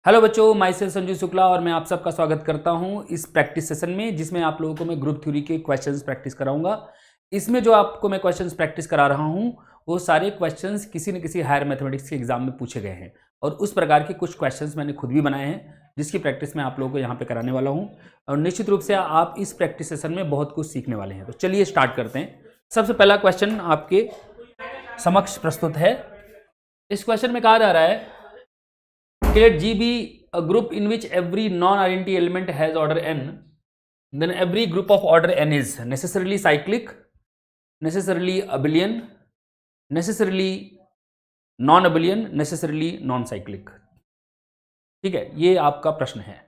Hello बच्चों, my self Sanju Shukla और मैं आप सबका स्वागत करता हूं इस प्रैक्टिस सेशन में जिसमें आप लोगों को मैं ग्रुप थ्योरी के क्वेश्चंस प्रैक्टिस कराऊंगा। इसमें जो आपको मैं क्वेश्चंस प्रैक्टिस करा रहा हूं वो सारे क्वेश्चंस किसी न किसी हायर मैथमेटिक्स के एग्जाम में पूछे गए हैं और उस प्रकार के कुछ क्वेश्चंस मैंने खुद भी बनाए हैं जिसकी प्रैक्टिस मैं आप लोगों को यहाँ पे कराने वाला हूँ और निश्चित रूप से आप इस प्रैक्टिस सेशन में बहुत कुछ सीखने वाले हैं। तो चलिए स्टार्ट करते हैं। सबसे पहला क्वेश्चन आपके समक्ष प्रस्तुत है। इस क्वेश्चन में कहा जा रहा है let G be a group in which every non-identity element has order n, then every group of order n is necessarily cyclic, necessarily abelian, necessarily non-abelian, necessarily non-cyclic। ठीक है, ये आपका प्रश्न है।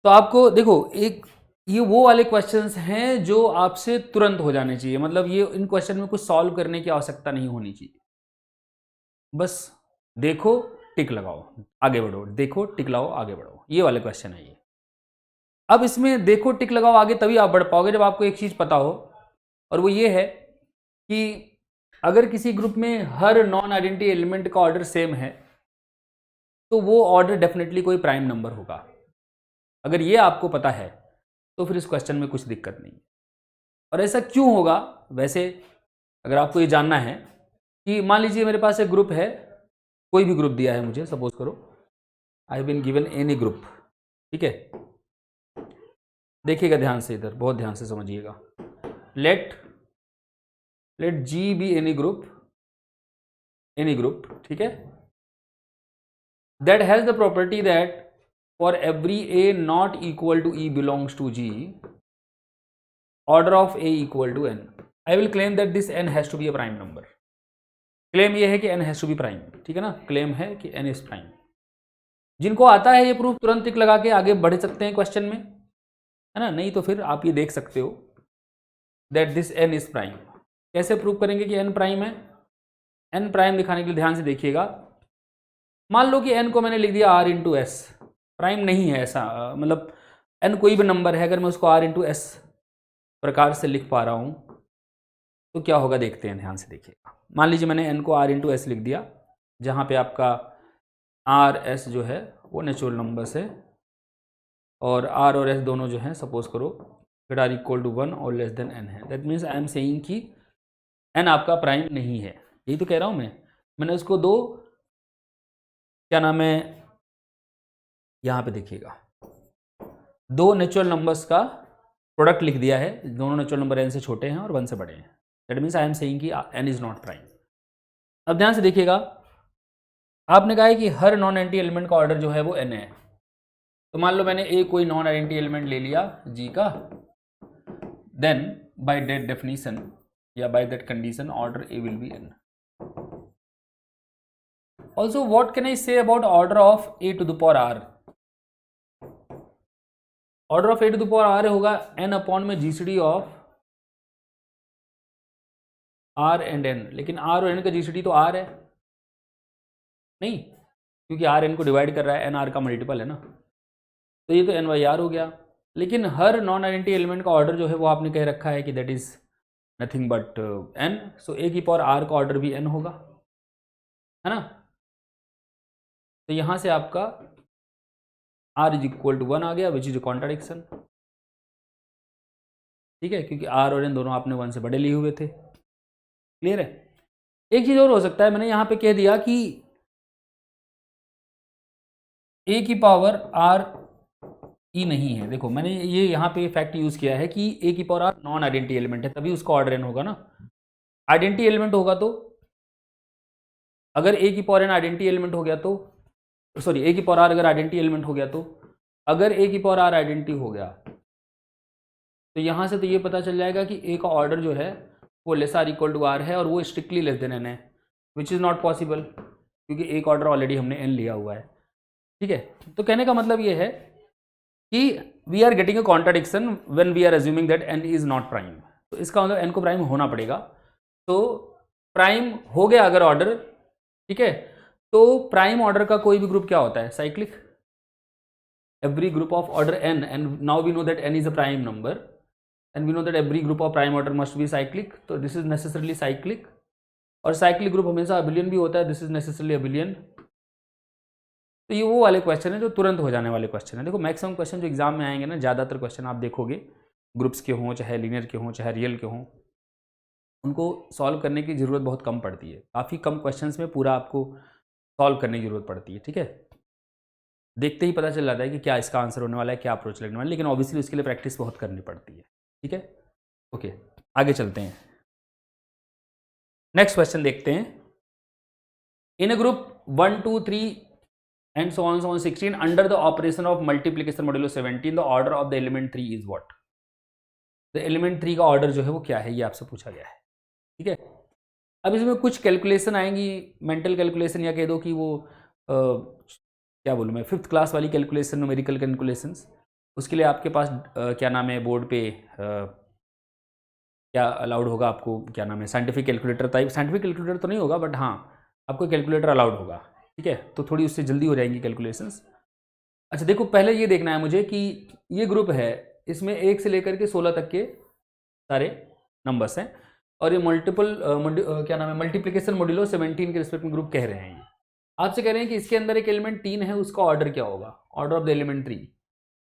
तो आपको देखो, एक ये वो वाले क्वेश्चंस हैं जो आपसे तुरंत हो जाने चाहिए, मतलब ये इन क्वेश्चन में कुछ सॉल्व करने की आवश्यकता नहीं होनी चाहिए। बस देखो, टिक लगाओ, आगे बढ़ो, देखो टिक लगाओ, आगे बढ़ो, ये वाले क्वेश्चन है ये। अब इसमें देखो टिक लगाओ आगे तभी आप बढ़ पाओगे जब आपको एक चीज पता हो, और वो ये है कि अगर किसी ग्रुप में हर नॉन आइडेंटिटी एलिमेंट का ऑर्डर सेम है तो वो ऑर्डर डेफिनेटली कोई प्राइम नंबर होगा। अगर ये आपको पता है तो फिर इस क्वेश्चन में कुछ दिक्कत नहीं। और ऐसा क्यों होगा? वैसे अगर आपको ये जानना है कि मान लीजिए मेरे पास एक ग्रुप है, कोई भी ग्रुप दिया है मुझे, सपोज करो I have been given any group. ठीक है, देखिएगा ध्यान से, इधर बहुत ध्यान से समझिएगा। Let G be any group, ठीक है, that has the property that for every a not equal to e belongs to G, order of a equal to n. I will claim that this n has to be a prime number. Claim ये है कि n has to be prime, ठीक है ना, claim है कि N is prime. जिनको आता है ये प्रूफ तुरंत टिक लगा के आगे बढ़ सकते हैं क्वेश्चन में, है ना, नहीं तो फिर आप ये देख सकते हो that this n is prime. कैसे प्रूव करेंगे कि एन प्राइम है? एन प्राइम दिखाने के लिए ध्यान से देखिएगा। मान लो कि एन को मैंने लिख दिया आर इंटू एस, प्राइम नहीं है ऐसा, मतलब एन कोई भी नंबर है, अगर मैं उसको आर इंटू एस प्रकार से लिख पा रहा हूं तो क्या होगा, देखते हैं, ध्यान से देखिएगा। मान लीजिए मैंने एन को आर इंटू एस लिख दिया, जहां पे आपका आर एस जो है वो नेचुरल नंबर्स है और आर और एस दोनों जो हैं सपोज करो दैट आर इक्वल टू 1 और लेस देन एन है। That means I am saying कि एन आपका प्राइम नहीं है। यही तो कह रहा हूँ मैंने उसको दो, क्या नाम है, यहाँ पे देखिएगा, दो नेचुरल नंबर्स का प्रोडक्ट लिख दिया है, दोनों नेचुरल नंबर एन से छोटे हैं और 1 से बड़े हैं। That means I am saying कि एन इज नॉट प्राइम। अब ध्यान से देखिएगा, आपने कहा है कि हर नॉन आइडेंटिटी एलिमेंट का ऑर्डर जो है वो एन है। तो मान लो मैंने ए कोई नॉन आइडेंटिटी एलिमेंट ले लिया जी का, देन बाय दैट डेफिनेशन या by that condition order a will be n. Also what can I say about order of a to the power r? Order of a to the power r होगा n upon में GCD of r and n. लेकिन r और n का GCD तो r है नहीं, क्योंकि are N को डिवाइड कर रहा है, एन आर का मल्टीपल है ना, तो ये तो एन बाई आर हो गया। लेकिन हर नॉन आइडेंटिटी एलिमेंट का ऑर्डर जो है वो आपने कह रखा है कि that is nothing but N, so A की पावर आर का ऑर्डर भी एन होगा, है ना। तो यहां से आपका आर इज इक्वल टू 1 आ गया, विच इज अ कॉन्ट्राडिक्शन। ठीक है, क्योंकि आर और एन दोनों आपने 1 से बड़े लिए हुए थे। क्लियर है? एक चीज और हो सकता है, मैंने यहां पे कह दिया कि ए की पावर आर ई नहीं है। देखो मैंने ये यहाँ पे फैक्ट यूज किया है कि ए की पावर आर नॉन आइडेंटिटी एलिमेंट है, तभी उसका ऑर्डर एन होगा ना। आइडेंटिटी एलिमेंट होगा तो, अगर ए की पावर एन आइडेंटिटी एलिमेंट हो गया तो, सॉरी ए की पावर आर अगर आइडेंटिटी एलिमेंट हो गया तो, अगर ए की पावर आर आइडेंटिटी हो गया तो यहां से तो ये पता चल जाएगा कि ए का ऑर्डर जो है वो less or equal to r है और वो स्ट्रिक्टली लेस देन एन है, विच इज नॉट पॉसिबल क्योंकि ए का ऑर्डर ऑलरेडी हमने एन लिया हुआ है। ठीक है, तो कहने का मतलब ये है कि we are getting a contradiction when we are assuming that n is not prime. तो इसका मतलब एन को प्राइम होना पड़ेगा। तो प्राइम हो गया अगर ऑर्डर, ठीक है, तो प्राइम ऑर्डर का कोई भी ग्रुप क्या होता है, cyclic. Every group of order n, and now we know that n is a prime number and we know that every group of prime order must be cyclic, तो this is necessarily cyclic. और cyclic group हमेशा abelian भी होता है, this is necessarily abelian. तो ये वो वाले क्वेश्चन है जो तुरंत हो जाने वाले क्वेश्चन है। देखो मैक्सिमम क्वेश्चन जो एग्जाम में आएंगे ना, ज़्यादातर क्वेश्चन आप देखोगे ग्रुप्स के हों, चाहे लीनियर के हों, चाहे रियल के हों, उनको सॉल्व करने की ज़रूरत बहुत कम पड़ती है। काफ़ी कम क्वेश्चंस में पूरा आपको सॉल्व करने की ज़रूरत पड़ती है। ठीक है, देखते ही पता चल जाता है कि क्या इसका आंसर होने वाला है, क्या अप्रोच लगने वाला है, लेकिन ऑब्वियसली उसके लिए प्रैक्टिस बहुत करनी पड़ती है। ठीक है, ओके, आगे चलते हैं। नेक्स्ट क्वेश्चन देखते हैं। इन a group 1 2 3 and so on 16 under the operation of multiplication modulo 17 the order of the element 3 is what? the element 3 का ऑर्डर जो है वो क्या है, ये आपसे पूछा गया है। ठीक है, अब इसमें कुछ कैलकुलेशन आएंगी, मेंटल कैलकुलेशन, या कह दो कि वो क्या बोलूँ मैं, 5th क्लास वाली कैलकुलेशन, न्यूमेरिकल कैलकुलेशंस। उसके लिए आपके पास क्या नाम है, बोर्ड पे क्या अलाउड होगा आपको, क्या नाम है, scientific calculator type. Scientific calculator तो नहीं होगा, बट हाँ आपको कैलकुलेटर अलाउड होगा। ठीक है, तो थोड़ी उससे जल्दी हो जाएंगी कैलकुलेशंस। अच्छा देखो, पहले ये देखना है मुझे कि ये ग्रुप है, इसमें 1 से लेकर के 16 तक के सारे नंबर्स हैं, और ये क्या नाम है, मल्टीप्लिकेशन मॉड्यूलो 17 के रिस्पेक्ट में ग्रुप कह रहे हैं। ये आपसे कह रहे हैं कि इसके अंदर एक एलिमेंट 3 है, उसका ऑर्डर क्या होगा, ऑर्डर ऑफ द एलिमेंट 3।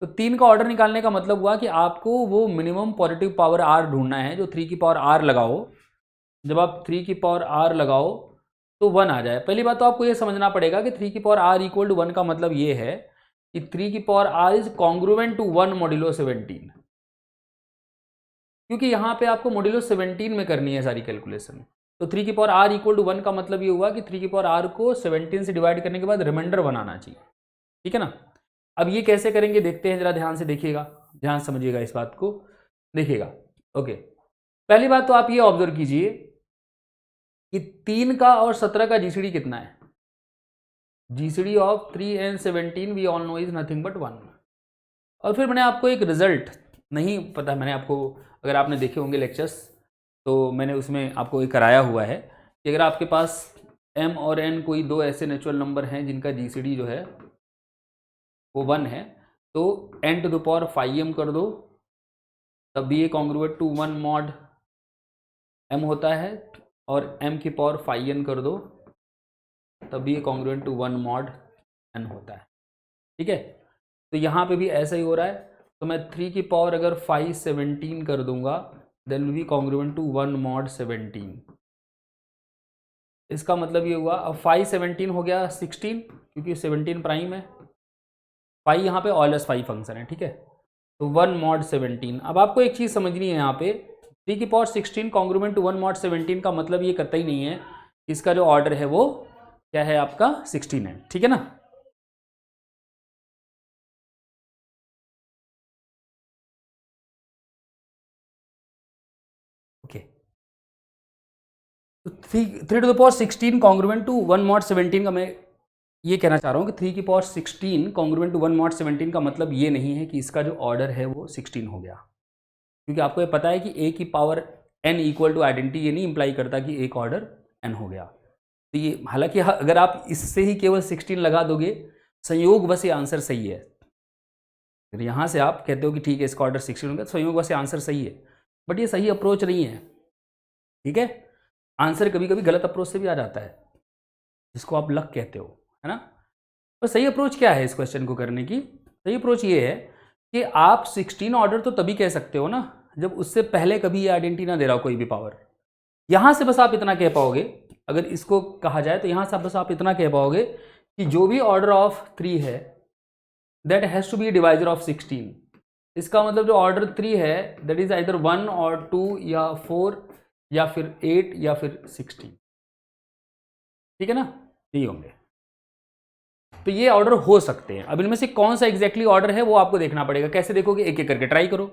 तो 3 का ऑर्डर निकालने का मतलब हुआ कि आपको वो मिनिमम पॉजिटिव पावर r ढूंढना है, जो 3 की पावर r लगाओ। जब आप 3 की पावर r लगाओ तो 1 आ जाए। पहली बात तो आपको ये समझना पड़ेगा कि 3 की पावर r इक्वल टू 1 का मतलब ये है कि 3 की power r is congruent to 1 modulo 17, क्योंकि यहाँ पे आपको मॉड्यूलो 17 में करनी है सारी कैलकुलेशन। तो 3 की पावर r इक्वल टू 1 का मतलब ये हुआ कि 3 की पावर r को 17 से डिवाइड करने के बाद रिमाइंडर बनाना चाहिए। ठीक है ना, अब ये कैसे करेंगे देखते हैं, जरा ध्यान से देखिएगा, ध्यान समझिएगा इस बात को, देखिएगा। ओके, पहली बात तो आप ये ऑब्जर्व कीजिए कि 3 का और 17 का जीसीडी कितना है। GCD of 3 and 17 we all know is nothing but 1। और फिर मैंने आपको एक रिजल्ट, नहीं पता मैंने आपको, अगर आपने देखे होंगे लेक्चर्स तो मैंने उसमें आपको एक कराया हुआ है कि अगर आपके पास m और n कोई दो ऐसे नेचुरल नंबर हैं जिनका जीसीडी जो है वो 1 है, तो n to the power 5m कर दो, तब भी ये कॉन्ग्रुएंट टू 1 मॉड m होता है, और m की पावर 5n कर दो, तब भी ये कॉन्ग्रुएंट टू 1 मॉड n होता है। ठीक है, तो यहाँ पे भी ऐसा ही हो रहा है। तो मैं 3 की पावर अगर 517 कर दूंगा, then will be congruent to 1 mod 17। इसका मतलब ये हुआ, अब 517 हो गया 16, क्योंकि 17 प्राइम है, 5 यहाँ पे ऑलस 5 फंक्शन है। ठीक है, तो 1 मॉड 17। अब आपको एक चीज़ समझनी है, यहाँ पे 3 की पावर 16 कॉन्ग्रुएंट टू 1 मॉड 17 का मतलब ये करता ही नहीं है, इसका जो ऑर्डर है वो क्या है आपका 16 है। ठीक है ना, ओके। तो 3 to the power 16 congruent to 1 mod 17 का मैं ये कहना चाह रहा हूँ कि 3 की पावर 16 कॉन्ग्रुएंट टू 1 मॉड 17 का मतलब ये नहीं है कि इसका जो ऑर्डर है वो 16 हो गया, क्योंकि आपको ये पता है कि a की power n equal to identity, ये नहीं इंप्लाई करता कि एक ऑर्डर n हो गया। तो ये हालांकि अगर आप इससे ही केवल 16 लगा दोगे, संयोग बस ये आंसर सही है। फिर यहाँ से आप कहते हो कि ठीक है इसका ऑर्डर 16 हो गया, संयोग बस ये आंसर सही है, बट ये सही अप्रोच नहीं है। ठीक है, आंसर कभी कभी गलत अप्रोच से भी आ जाता है, जिसको आप लक कहते हो, है ना। तो सही अप्रोच क्या है इस क्वेश्चन को करने की? सही अप्रोच ये है कि आप 16 ऑर्डर तो तभी कह सकते हो ना जब उससे पहले कभी ये आइडेंटिटी ना दे रहा हो कोई भी पावर। यहां से बस आप इतना कह पाओगे, अगर इसको कहा जाए तो यहां से बस आप इतना कह पाओगे कि जो भी ऑर्डर ऑफ 3 है that has to be divisor of 16। इसका मतलब जो ऑर्डर 3 है दैट इज आइदर 1 और 2 या 4 या फिर 8 या फिर 16। ठीक है ना, यही होंगे। तो ये ऑर्डर हो सकते हैं। अब इनमें से कौन सा एग्जैक्टली ऑर्डर है वो आपको देखना पड़ेगा। कैसे देखोगे? एक एक करके ट्राई करो।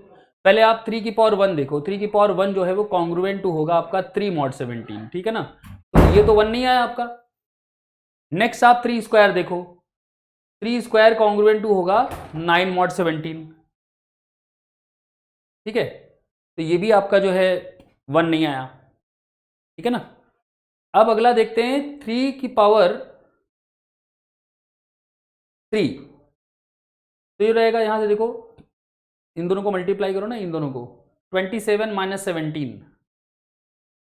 पहले आप 3 की पावर 1 देखो। 3 की पावर 1 जो है वो कॉन्ग्रुएंट टू होगा आपका 3 मॉड 17। ठीक है ना, तो ये तो 1 नहीं आया आपका। नेक्स्ट आप 3 स्क्वायर देखो। 3 स्क्वायर कॉन्ग्रुएंट टू होगा 9 मॉड 17। ठीक है, तो ये भी आपका जो है 1 नहीं आया। ठीक है ना, अब अगला देखते हैं 3 की पावर 3। तो ये रहेगा, यहां से देखो, इन दोनों को मल्टीप्लाई करो ना, इन दोनों को 27 माइनस 17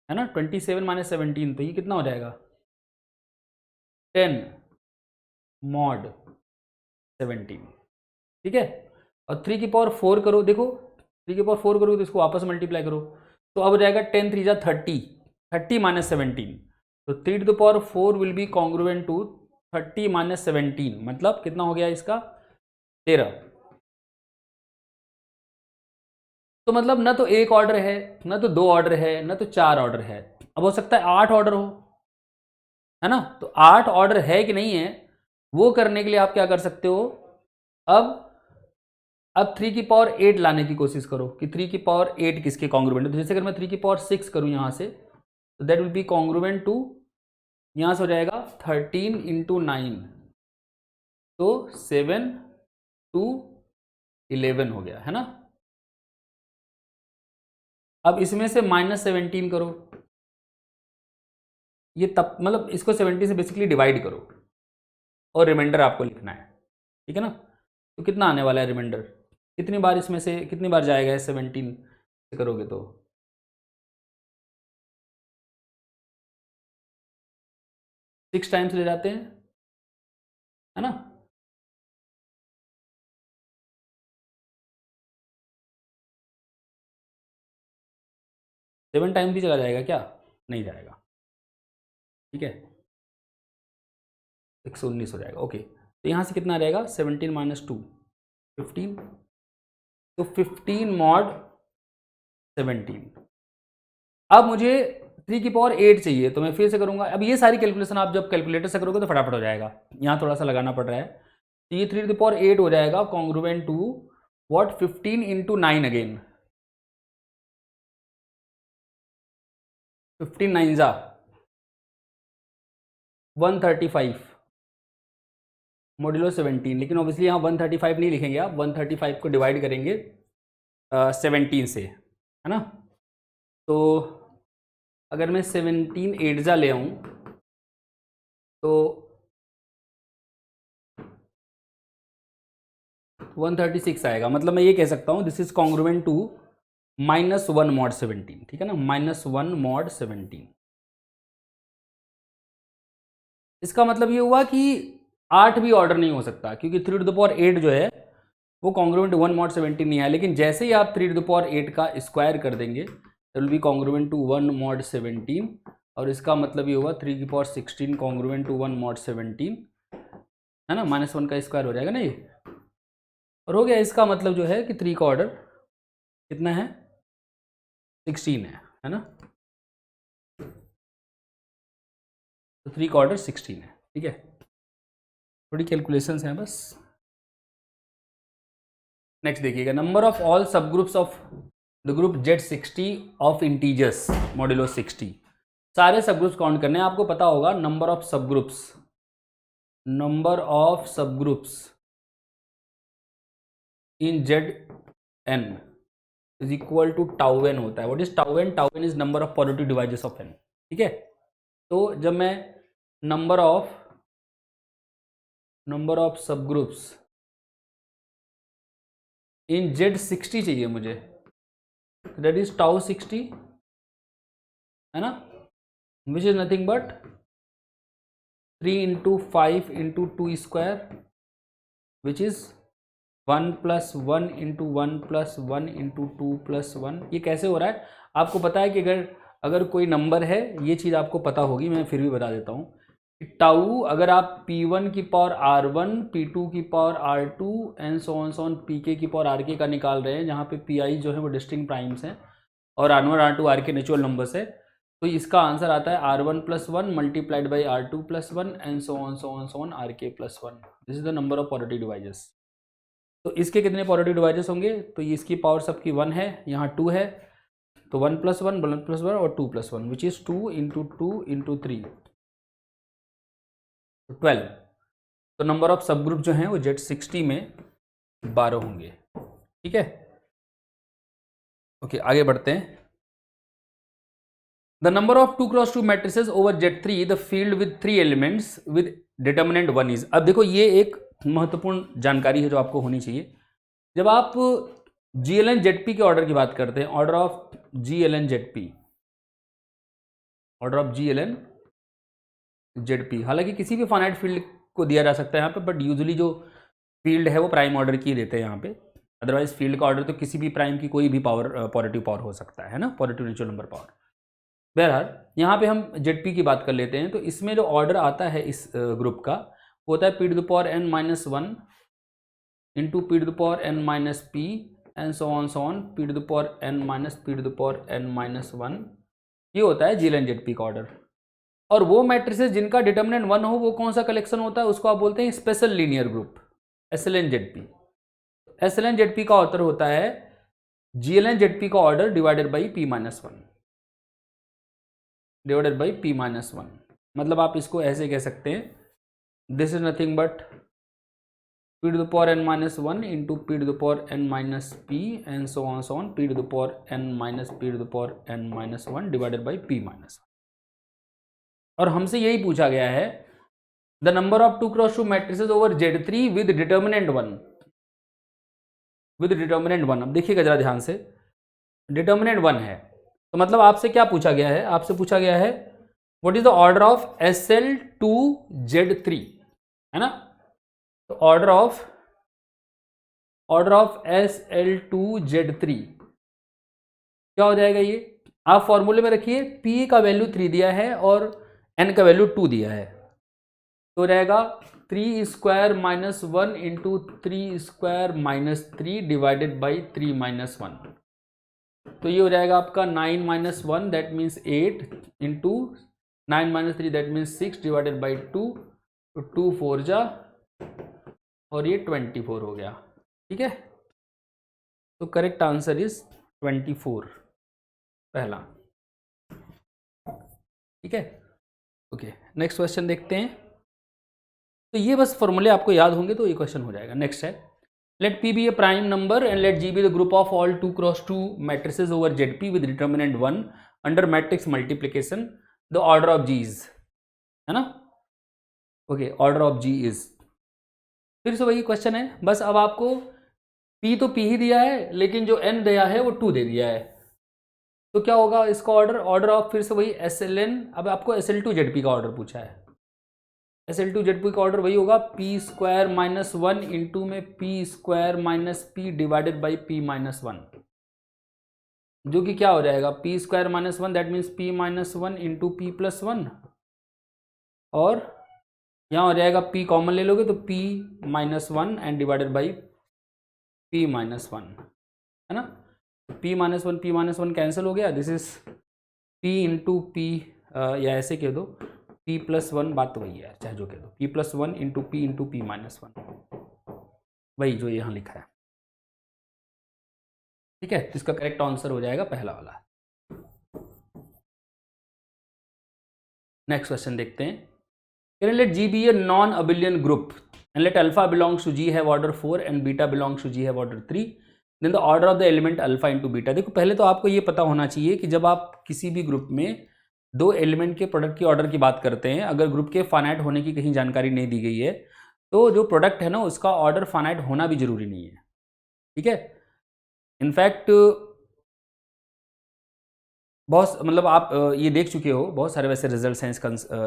है ना, 27 माइनस 17, तो ये कितना हो जाएगा 10। मॉड 17, ठीक है। और 3 की पावर 4 करो, देखो 3 की पावर 4 करो तो इसको वापस मल्टीप्लाई करो, तो अब हो जाएगा 10 3 जा 30, 30 माइनस 17, तो 3 to the power 4 will be congruent to 30 minus 17, मतलब कितना हो गया इसका 13। तो मतलब ना तो एक ऑर्डर है, ना तो 2 ऑर्डर है, ना तो 4 ऑर्डर है, अब हो सकता है 8 ऑर्डर हो, है ना। तो 8 ऑर्डर है कि नहीं है वो करने के लिए आप क्या कर सकते हो, अब 3 की पावर 8 लाने की कोशिश करो कि 3 की पावर 8 किसके कॉन्ग्रुएंट है। तो जैसे अगर मैं 3 की पावर 6 करूं यहां से, तो that will be congruent to, यहां से हो जाएगा 13 इंटू 9, तो 7 टू 11 हो गया, है ना। अब इसमें से -17 करो, ये तब मतलब इसको 70 से बेसिकली डिवाइड करो और रिमाइंडर आपको लिखना है, ठीक है ना। तो कितना आने वाला है रिमाइंडर, कितनी बार इसमें से कितनी बार जाएगा 17 से करोगे तो 6 टाइम्स ले जाते हैं, है ना। सेवन टाइम भी चला जाएगा क्या, नहीं जाएगा, ठीक है 119 हो जाएगा। ओके, तो यहाँ से कितना रहेगा 17 माइनस 2 15, तो 15 मॉड 17। अब मुझे 3 की पावर 8 चाहिए, तो मैं फिर से करूंगा। अब ये सारी कैलकुलेशन आप जब कैलकुलेटर से करोगे तो फटाफट हो जाएगा, यहाँ थोड़ा सा लगाना पड़ रहा है। तो ये 3 की पावर 8 हो जाएगा congruent to what 15 into 9 again, 15 9 जा 135 मॉड्यूलो 17, लेकिन ऑब्वियसली यहाँ 135 नहीं लिखेंगे आप, 135 को डिवाइड करेंगे 17 से, है ना। तो अगर मैं 17 8 जा ले आऊँ तो 136 आएगा, मतलब मैं ये कह सकता हूँ this is congruent to -1 mod 17, ठीक है ना, -1 मॉड 17। इसका मतलब ये हुआ कि 8 भी ऑर्डर नहीं हो सकता, क्योंकि 3 टू द पावर 8 जो है वो कॉन्ग्रुएंट 1 मॉड 17 नहीं है, लेकिन जैसे ही आप 3 टू द पावर 8 का स्क्वायर कर देंगे तो will be congruent to 1 mod 17, और इसका मतलब ये हुआ 3 की पावर 16 कॉन्ग्रुएंट टू 1 मॉड 17, है ना, -1 का स्क्वायर हो जाएगा ना ये, और हो गया। इसका मतलब जो है कि 3 का ऑर्डर कितना है 16 है ना, तो 3 का ऑर्डर 16 है, ठीक है। थोड़ी कैलकुलेशंस हैं बस। नेक्स्ट देखिएगा, नंबर ऑफ ऑल सब groups of the group Z60 of integers modulo 60, सारे सब ग्रुप्स काउंट करने हैं। आपको पता होगा number of subgroups in Zn is equal to tau n होता है। What is tau n? Tau n is number of positive divisors of n, ठीक है। तो जब मैं number of subgroups in Z60 चाहिए मुझे, दैट इज टाउ 60, है ना, which is nothing but 3 into 5 into 2 square, which is 1 plus 1 into 1 plus 1 into 2 plus 1। ये कैसे हो रहा है आपको पता है कि अगर कोई नंबर है, ये चीज़ आपको पता होगी, मैं फिर भी बता देता हूँ। टाउ अगर आप P1 की पावर R1, P2 की power R2 and so on Pk की पावर Rk का निकाल रहे हैं, जहाँ पे Pi जो है वो डिस्टिंक्ट प्राइम्स हैं और R1 R2 Rk natural numbers है, तो इसका आंसर आता है R1 plus 1 multiplied by R2 plus 1 and so on Rk plus 1। This is the number of positive divisors. तो इसके कितने पॉजिटिव डिवाइजर्स होंगे, तो इसकी पावर सबकी 1 है, यहाँ 2 है, तो 1 प्लस 1 1 प्लस 1 और 2 plus 1 which is 2 into 2 into 3, 12। तो नंबर ऑफ सब ग्रुप जो हैं वो Z60 में 12 होंगे, ठीक है। ओके, आगे बढ़ते हैं। The number of 2x2 matrices over Z3 the field with 3 elements with determinant 1 is. अब देखो ये एक महत्वपूर्ण जानकारी है जो आपको होनी चाहिए। जब आप GLN ZP के ऑर्डर की बात करते हैं, ऑर्डर ऑफ GLN ZP, हालांकि किसी भी फाइनाइट फील्ड को दिया जा सकता है यहाँ पे, बट यूजुअली जो फील्ड है वो प्राइम ऑर्डर की देते हैं यहाँ पे। अदरवाइज फील्ड का ऑर्डर तो किसी भी प्राइम की कोई भी पावर पॉजिटिव पावर हो सकता है ना, पॉजिटिव नेचुरल नंबर पावर। बहरहाल यहाँ पे हम जेड की बात कर लेते हैं। तो इसमें जो ऑर्डर आता है इस ग्रुप का वो होता है p⁻n-1 into p⁻n-p and so on p⁻n-p⁻n-1। ये होता है GLN-ZP का ऑर्डर। और वो मैट्रिसेस जिनका डिटर्मिनेंट 1 हो वो कौन सा कलेक्शन होता है, उसको आप बोलते हैं special linear group, SLN-ZP। SLN-ZP का ऑर्डर होता है GLN-ZP का order divided by p-1 divided by p-1। मतलब आप इसको ऐसे कह सकते हैं, this is nothing but p⁻n-1 into p⁻n-p and so on p⁻n-p⁻n-1 divided by p-1। और हमसे यही पूछा गया है, the number of 2x2 matrices over Z3 with determinant 1। अब देखिएगा जरा ध्यान से, डिटर्मिनेंट 1 है तो मतलब आपसे क्या पूछा गया है, आपसे पूछा गया है what is the order of SL2Z3, है ना। तो ऑर्डर ऑफ SL2Z3 क्या हो जाएगा, ये आप फॉर्मूले में रखिए, P का वैल्यू 3 दिया है और N का वैल्यू 2 दिया है, तो रहेगा 3² - 1 इंटू 3² - 3 डिवाइडेड बाई 3 - 1। तो ये हो जाएगा आपका 9 - 1 that means 8 into 9 - 3 that means 6 divided by 2, तो 2 4 जा और ये 24 हो गया, ठीक है। तो करेक्ट आंसर इज 24 पहला, ठीक है। ओके नेक्स्ट क्वेश्चन देखते हैं। तो ये बस फॉर्मूले आपको याद होंगे तो ये क्वेश्चन हो जाएगा। नेक्स्ट है, late P be a prime number and let G be the group of all 2x2 matrices over ZP with determinant 1 under matrix multiplication, the order of G is, है ना। Okay order of G is, फिर से वही question है, बस अब आपको P तो P ही दिया है लेकिन जो N दिया है वो 2 दे दिया है, तो क्या होगा इसका ऑर्डर ऑफ फिर से वही SLN। अब आपको SL2ZP का ऑर्डर पूछा है, SL2ZP का ऑर्डर वही होगा p² - 1 इंटू में p² - p divided by p-1, जो कि क्या हो जाएगा p² - 1 that means p-1 into p+1, और यहाँ हो जाएगा p कॉमन ले लोगे तो p-1 and divided by p-1, है ना। p-1 कैंसिल हो गया, this is p into p, या ऐसे कह दो p+1, बात तो वही है चाहे जो कह दो, p+1 इंटू p-1 वही जो यहाँ लिखा है, ठीक है। तो इसका करेक्ट आंसर हो जाएगा पहला वाला। नेक्स्ट क्वेश्चन देखते हैं, let G be a non-abelian group and let alpha belongs to G have order 4 and beta belongs to G have order 3, then the order of the element alpha into beta। देखो पहले तो आपको ये पता होना चाहिए कि जब आप किसी भी ग्रुप में दो एलिमेंट के प्रोडक्ट की ऑर्डर की बात करते हैं, अगर ग्रुप के फाइनाइट होने की कहीं जानकारी नहीं दी गई है तो जो प्रोडक्ट है ना उसका ऑर्डर फाइनाइट होना भी जरूरी नहीं है, ठीक है। इनफैक्ट बहुत मतलब आप ये देख चुके हो, बहुत सारे वैसे रिजल्ट्स हैं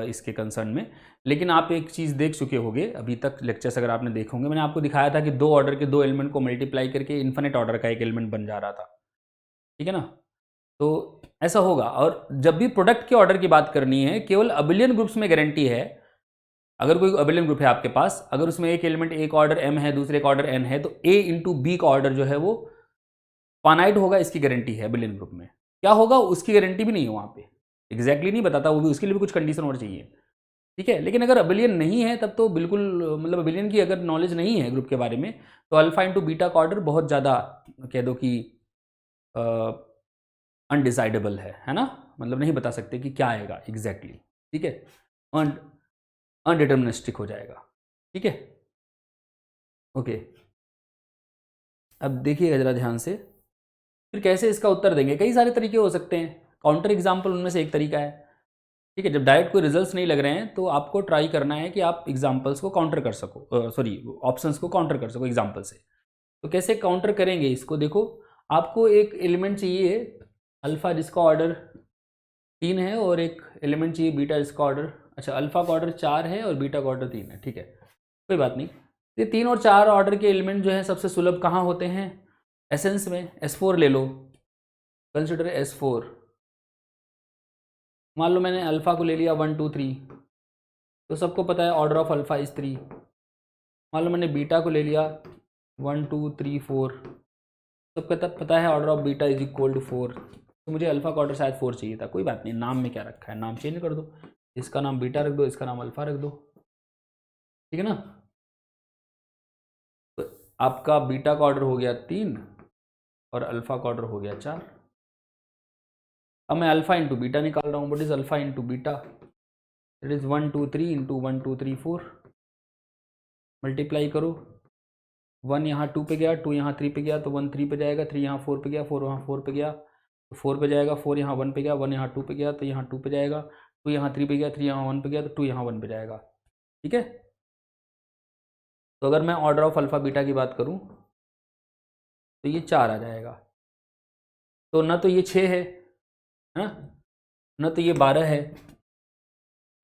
इसके कंसर्न में, लेकिन आप एक चीज़ देख चुके होंगे अभी तक लेक्चर्स अगर आपने देखे होंगे, मैंने आपको दिखाया था कि दो ऑर्डर के दो एलिमेंट को मल्टीप्लाई करके इन्फिनिट ऑर्डर का एक एलिमेंट बन जा रहा था, ठीक है ना। तो ऐसा होगा, और जब भी प्रोडक्ट के ऑर्डर की बात करनी है केवल अबिलियन ग्रुप्स में गारंटी है। अगर कोई अबिलियन ग्रुप है आपके पास, अगर उसमें एक एलिमेंट एक ऑर्डर m है दूसरे का ऑर्डर n है, तो a इंटू बी का ऑर्डर जो है वो फाइनाइट होगा, इसकी गारंटी है अबिलियन ग्रुप में। क्या होगा उसकी गारंटी भी नहीं है, वहाँ पे एग्जैक्टली नहीं बताता, वो भी उसके लिए भी कुछ कंडीशन और चाहिए, ठीक है। लेकिन अगर अबिलियन नहीं है तब तो बिल्कुल मतलब अबिलियन की अगर नॉलेज नहीं है ग्रुप के बारे में तो अल्फा इंटू बीटा का ऑर्डर बहुत ज़्यादा कह दो कि अनडिसाइडेबल है ना, मतलब नहीं बता सकते कि क्या आएगा एग्जैक्टली, ठीक है, अनडिटर्मिनिस्टिक हो जाएगा, ठीक है। ओके अब देखिएगा ज़रा ध्यान से, फिर कैसे इसका उत्तर देंगे। कई सारे तरीके हो सकते हैं, काउंटर एग्जाम्पल उनमें से एक तरीका है, ठीक है। जब डायरेक्ट कोई रिजल्ट्स नहीं लग रहे हैं तो आपको ट्राई करना है कि आप एग्जाम्पल्स को काउंटर कर सको, सॉरी ऑप्शंस को काउंटर कर सको एग्जाम्पल से। तो कैसे काउंटर करेंगे इसको, देखो आपको एक एलिमेंट चाहिए अल्फ़ा जिसका ऑर्डर 3 है और एक एलिमेंट चाहिए बीटा जिसका ऑर्डर, अच्छा अल्फ़ा का ऑर्डर 4 है और बीटा का ऑर्डर 3 है, ठीक है। कोई बात नहीं। ये 3 और 4 ऑर्डर के एलिमेंट जो है सबसे सुलभ कहाँ होते हैं? एसेंस में। S4 ले लो, कंसिडर S4। मान लो मैंने अल्फ़ा को ले लिया 1 2 3, तो सबको पता है ऑर्डर ऑफ अल्फ़ा इज़ 3। मान लो मैंने बीटा को ले लिया 1 2 3 4, सबको पता है order of beta is equal to 4। तो मुझे अल्फ़ा का ऑर्डर शायद 4 चाहिए था। कोई बात नहीं, नाम में क्या रखा है, नाम चेंज कर दो, इसका नाम बीटा रख दो, इसका नाम अल्फ़ा रख दो, ठीक है ना। तो आपका बीटा का ऑर्डर हो गया 3 और अल्फ़ा का ऑर्डर हो गया 4। अब मैं अल्फ़ा इंटू बीटा निकाल रहा हूँ। What is alpha into beta? It is 1 2 3 into 1 2 3 4। Multiply करो, 1 यहाँ 2 पे गया, 2 यहाँ 3 पे गया, तो 1 3 पे जाएगा, 3 यहाँ 4 पे गया, 4 यहाँ 4 पे गया, तो 4 पे जाएगा, 4 यहाँ 1 पे गया, 1 यहाँ 2 पे गया, तो यहाँ 2 पे जाएगा, 2 यहाँ 3 पे गया, 3 यहाँ 1 पे गया, तो 2 यहाँ 1 पे जाएगा, ठीक है। तो अगर मैं ऑर्डर ऑफ अल्फ़ा बीटा की बात करूँ तो ये 4 आ जाएगा। तो ना तो ये 6 है ना, न तो ये 12 है,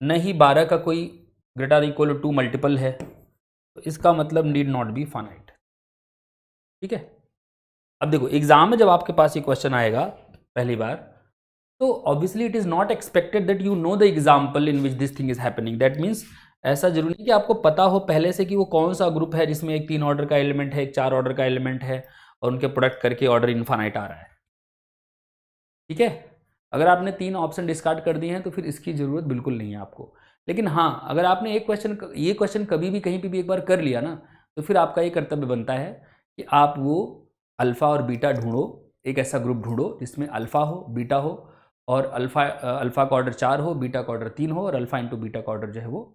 न ही 12 का कोई ग्रेटर इक्वल टू 2 मल्टीपल है। तो इसका मतलब नीड नॉट बी फाइनाइट, ठीक है। अब देखो एग्जाम में जब आपके पास ये क्वेश्चन आएगा पहली बार, तो obviously it is not expected that you know the example in which this thing is happening. That means ऐसा जरूरी नहीं कि आपको पता हो पहले से कि वो कौन सा ग्रुप है जिसमें एक 3 ऑर्डर का एलिमेंट है, एक 4 ऑर्डर का एलिमेंट है और उनके प्रोडक्ट करके ऑर्डर इनफाइनाइट आ रहा है, ठीक है। अगर आपने 3 ऑप्शन डिस्कार्ड कर दिए हैं तो फिर इसकी ज़रूरत बिल्कुल नहीं है आपको। लेकिन हाँ, अगर आपने ये क्वेश्चन कभी भी कहीं पे भी एक बार कर लिया ना, तो फिर आपका ये कर्तव्य बनता है कि आप वो अल्फ़ा और बीटा ढूंढो, एक ऐसा ग्रुप ढूंढो जिसमें अल्फ़ा हो, बीटा हो, और अल्फ़ा का ऑर्डर 4 हो, बीटा का ऑर्डर 3 हो, और अल्फ़ा इंटू बीटा का ऑर्डर जो है वो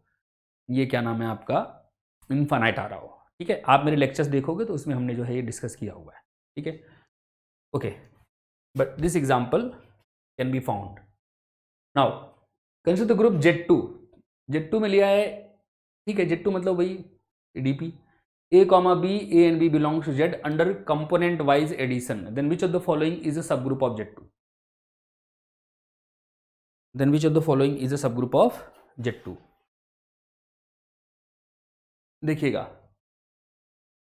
ये क्या नाम है आपका इनफाइनाइट आ रहा हो, ठीक है। आप मेरे लेक्चर्स देखोगे तो उसमें हमने जो है ये डिस्कस किया हुआ है, ठीक है। Okay, but this example can be found. Now consider the group Z2। Z2 में लिया है, ठीक है। Z2 मतलब वही DP A, B, A and B belongs to Z under component wise addition. Then which of the following is a subgroup of Z2? Then which of the following is a subgroup of Z2? देखिएगा,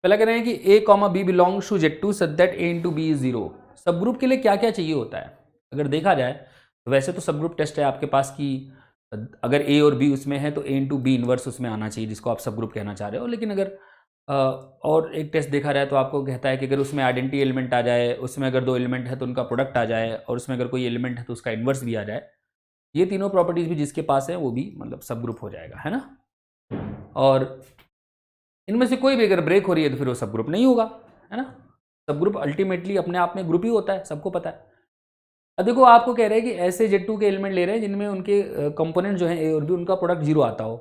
पहला कह रहे हैं कि A, B belongs to Z2 such that A into B is 0। सब group के लिए क्या क्या चाहिए होता है? अगर देखा जाए तो वैसे तो सब ग्रुप टेस्ट है आपके पास कि अगर ए और बी उसमें है तो ए इंटू बी इनवर्स उसमें आना चाहिए, जिसको आप सब ग्रुप कहना चाह रहे हो। लेकिन अगर और एक टेस्ट देखा जाए तो आपको कहता है कि अगर उसमें आइडेंटिटी एलिमेंट आ जाए, उसमें अगर 2 एलिमेंट है तो उनका प्रोडक्ट आ जाए, और उसमें अगर कोई एलिमेंट है तो उसका इन्वर्स भी आ जाए। ये तीनों प्रॉपर्टीज भी जिसके पास है वो भी मतलब सब ग्रुप हो जाएगा, है ना। और इनमें से कोई भी अगर ब्रेक हो रही है तो फिर वो सब ग्रुप नहीं होगा, है ना। सब ग्रुप अल्टीमेटली अपने आप में ग्रुप ही होता है, सबको पता है। अब देखो आपको कह रहे हैं कि ऐसे Z2 के एलिमेंट ले रहे हैं जिनमें उनके कंपोनेंट जो है ए और बी उनका प्रोडक्ट 0 आता हो,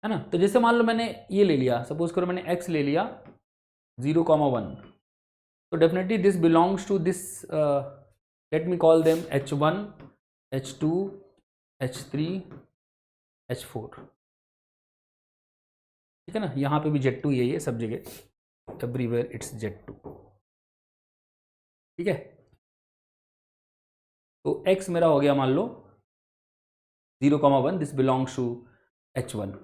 है ना। तो जैसे मान लो मैंने ये ले लिया, सपोज करो मैंने x ले लिया 0,1, तो definitely this belongs to this, let me call them H1, H2, H3, H4, ठीक है ना। यहाँ पे भी Z2 यही है सब जगह, एवरीवेयर इट्स Z2, ठीक है। तो x मेरा हो गया मान लो 0,1, दिस बिलोंग्स टू H1।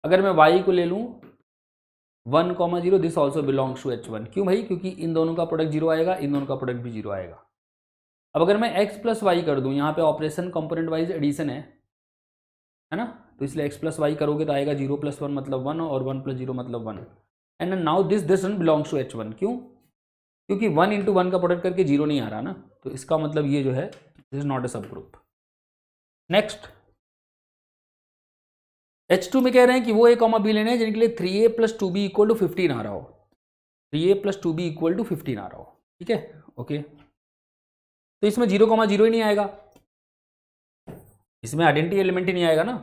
अगर मैं y को ले लूँ 1,0, this also belongs to H1। क्यों भाई? क्योंकि इन दोनों का प्रोडक्ट 0 आएगा, इन दोनों का प्रोडक्ट भी 0 आएगा। अब अगर मैं x प्लस वाई कर दूँ, यहाँ पे ऑपरेशन कंपोनेंट वाइज एडिशन है ना, तो इसलिए x प्लस वाई करोगे तो आएगा 0 + 1 मतलब 1 और 1 + 0 मतलब 1। And now this belongs to H1। क्यों? क्योंकि 1 × 1 का प्रोडक्ट करके 0 नहीं आ रहा ना, तो इसका मतलब ये जो है दिस इज नॉट अ सब ग्रुप। नेक्स्ट H2 में कह रहे हैं कि वो A, B लेने हैं जिनके लिए 3A + 2B = 15 आ रहा हो, 3A + 2B = 15 आ रहा हो, ठीक है। ओके, तो इसमें 0,0 ही नहीं आएगा, इसमें आइडेंटिटी एलिमेंट ही नहीं आएगा ना,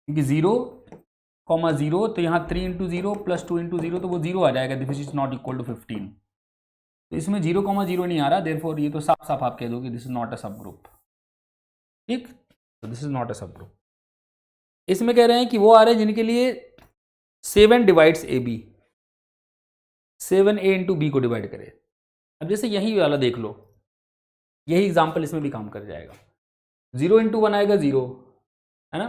क्योंकि 0,0 तो यहाँ 3 × 0 + 2 × 0 तो वो 0 आ जाएगा, this is not equal to 15। तो इसमें 0,0 नहीं आ रहा, देयरफॉर ये तो साफ साफ आप कह दो कि दिस इज नॉट अ सब ग्रुप, ठीक। तो दिस इज नॉट अ सब ग्रुप। इसमें कह रहे हैं कि वो आ रहे हैं जिनके लिए 7 डिवाइड्स AB, 7A × B को डिवाइड करे। अब जैसे यही वाला देख लो, यही एग्जाम्पल इसमें भी काम कर जाएगा। 0 × 1 आएगा 0, है ना।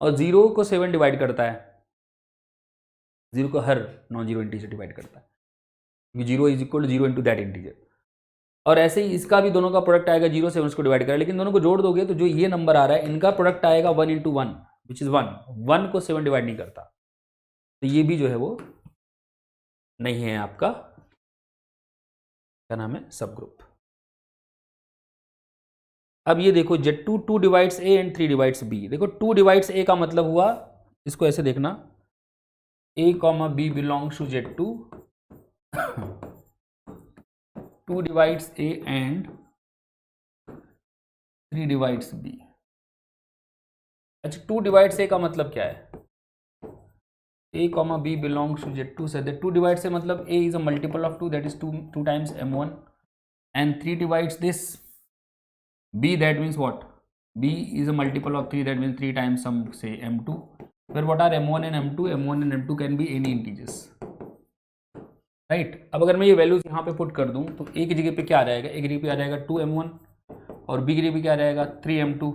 और 0 को 7 डिवाइड करता है, 0 को हर नॉन जीरो इंटीजर डिवाइड करता है, क्योंकि 0 is equal to 0 into that integer. और ऐसे ही इसका भी दोनों का प्रोडक्ट आएगा, 0 से 1 को डिवाइड करेगा, लेकिन दोनों को जोड़ दोगे तो जो ये नंबर आ रहा है इनका प्रोडक्ट आएगा 1 इंटू 1 विच इज 1, 1 को 7 डिवाइड नहीं करता, तो ये भी जो है वो नहीं है आपका, क्या नाम है, सब ग्रुप। अब ये देखो Z2 2 divides A and 3 divides B। देखो 2 डिवाइड्स A का मतलब हुआ, इसको ऐसे देखना, A comma B belongs to Z2, 2 divides A and 3 divides B। अच्छा 2 डिवाइड्स A का मतलब क्या है, A comma B belongs to Z2 से 2 डिवाइड से मतलब A is a multiple of 2 that is 2 times M1 and 3 divides this B, that means what, B is a multiple of 3, that means 3 times some say M2, where what are M1 and M2, M1 and M2 can be any integers, right। अब अगर मैं ये values यहाँ पे put कर दूँ तो A की जगह पे क्या आ जाएगा, A की जगह पे आ जाएगा 2M1 और B की जगह पे क्या आ जाएगा 3M2,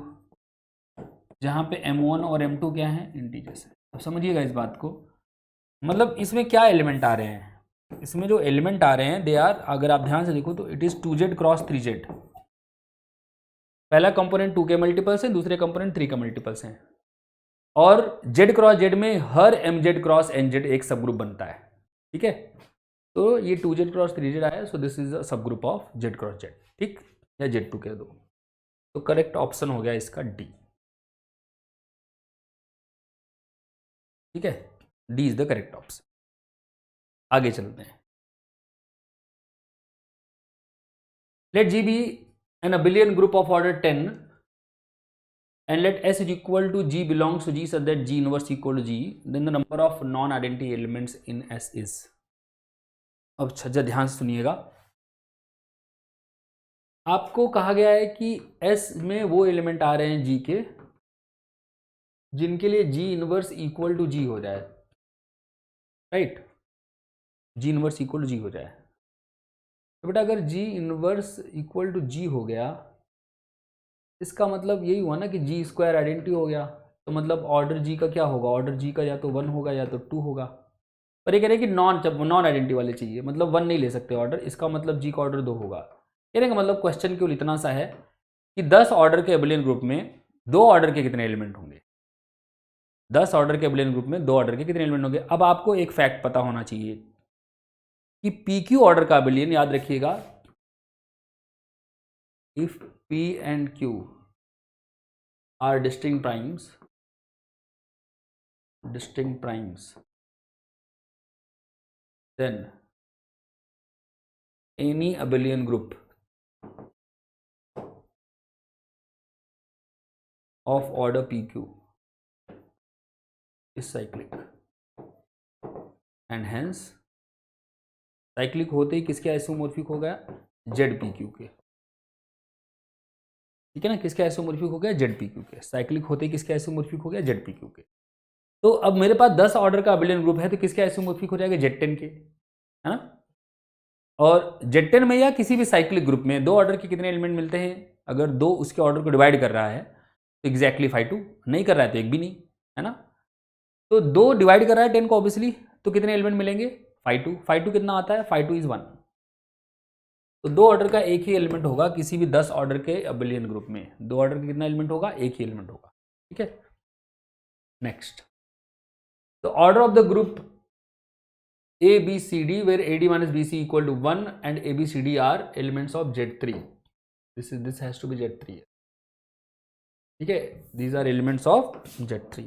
जहाँ पे M1 और M2 क्या है, इंटीजर्स है। अब समझिएगा इस बात को, मतलब इसमें क्या एलिमेंट आ रहे हैं, इसमें जो एलिमेंट आ रहे हैं दे आर, अगर आप ध्यान से देखो तो it is 2Z cross 3Z। पहला कंपोनेंट 2 के मल्टीपल्स है, दूसरे कंपोनेंट 3 के मल्टीपल्स हैं, और Z क्रॉस Z में हर MZ क्रॉस NZ एक सब ग्रुप बनता है, ठीक है। तो ये 2Z क्रॉस 3Z आया, so this is a subgroup of Z cross Z, ठीक, या Z2 कह दो। तो करेक्ट ऑप्शन हो गया इसका D, ठीक है, D is the correct option. आगे चलते हैं। Let G be an abelian group of order 10 and let S is equal to G belongs to G such that G inverse equal to G, then the number of non-identity elements in S is। अब छज्जा ध्यान से सुनिएगा, आपको कहा गया है कि S में वो एलिमेंट आ रहे हैं G के जिनके लिए G inverse equal to G हो जाए, right, G inverse equal to G हो जाए। तो बेटा अगर G inverse equal to G हो गया, इसका मतलब यही हुआ ना कि G स्क्वायर आइडेंटिटी हो गया, तो मतलब ऑर्डर G का क्या होगा, ऑर्डर G का या तो 1 होगा या तो 2 होगा। पर ये कह रहे हैं कि नॉन आइडेंटिटी वाले चाहिए, मतलब 1 नहीं ले सकते ऑर्डर, इसका मतलब G का ऑर्डर 2 होगा। कहने का मतलब क्वेश्चन केवल इतना सा है कि 10 ऑर्डर के एबेलियन ग्रुप में 2 ऑर्डर के कितने एलिमेंट होंगे, 10 ऑर्डर के एबेलियन ग्रुप में 2 ऑर्डर के कितने एलिमेंट होंगे। अब आपको एक फैक्ट पता होना चाहिए कि PQ ऑर्डर का एबेलियन, याद रखिएगा, if P and Q are distinct primes, then any abelian group of order PQ is cyclic, and hence cyclic होते ही किसके आइसोमॉर्फिक हो गया, ZPQ के, ठीक है ना, किसके आइसोमॉर्फिक हो गया, ZPQ के। साइक्लिक होते ही किसके आइसोमॉर्फिक हो गया, ZPQ के। तो अब मेरे पास 10 ऑर्डर का एबेलियन ग्रुप है, तो किसके आइसोमॉर्फिक हो जाएगा, Z10 के, है ना। और Z10 में या किसी भी साइक्लिक ग्रुप में 2 ऑर्डर के कितने एलिमेंट मिलते हैं, अगर 2 उसके ऑर्डर को डिवाइड कर रहा है तो एग्जैक्टली 5 2, नहीं कर रहा है तो एक भी नहीं, है ना। तो 2 डिवाइड कर रहा है 10 को ऑब्वियसली, तो कितने एलिमेंट मिलेंगे, 5 2। 5 2 कितना आता है, 5 2 इज 1। तो 2 ऑर्डर का एक ही एलिमेंट होगा किसी भी 10 ऑर्डर के एबेलियन ग्रुप में, 2 ऑर्डर का कितना एलिमेंट होगा, एक ही एलिमेंट होगा, ठीक है। Next, the order of the group ABCD where AD minus BC equal to 1 and ABCD are elements of Z3. This has to be Z3, ठीक है, these are elements of Z3।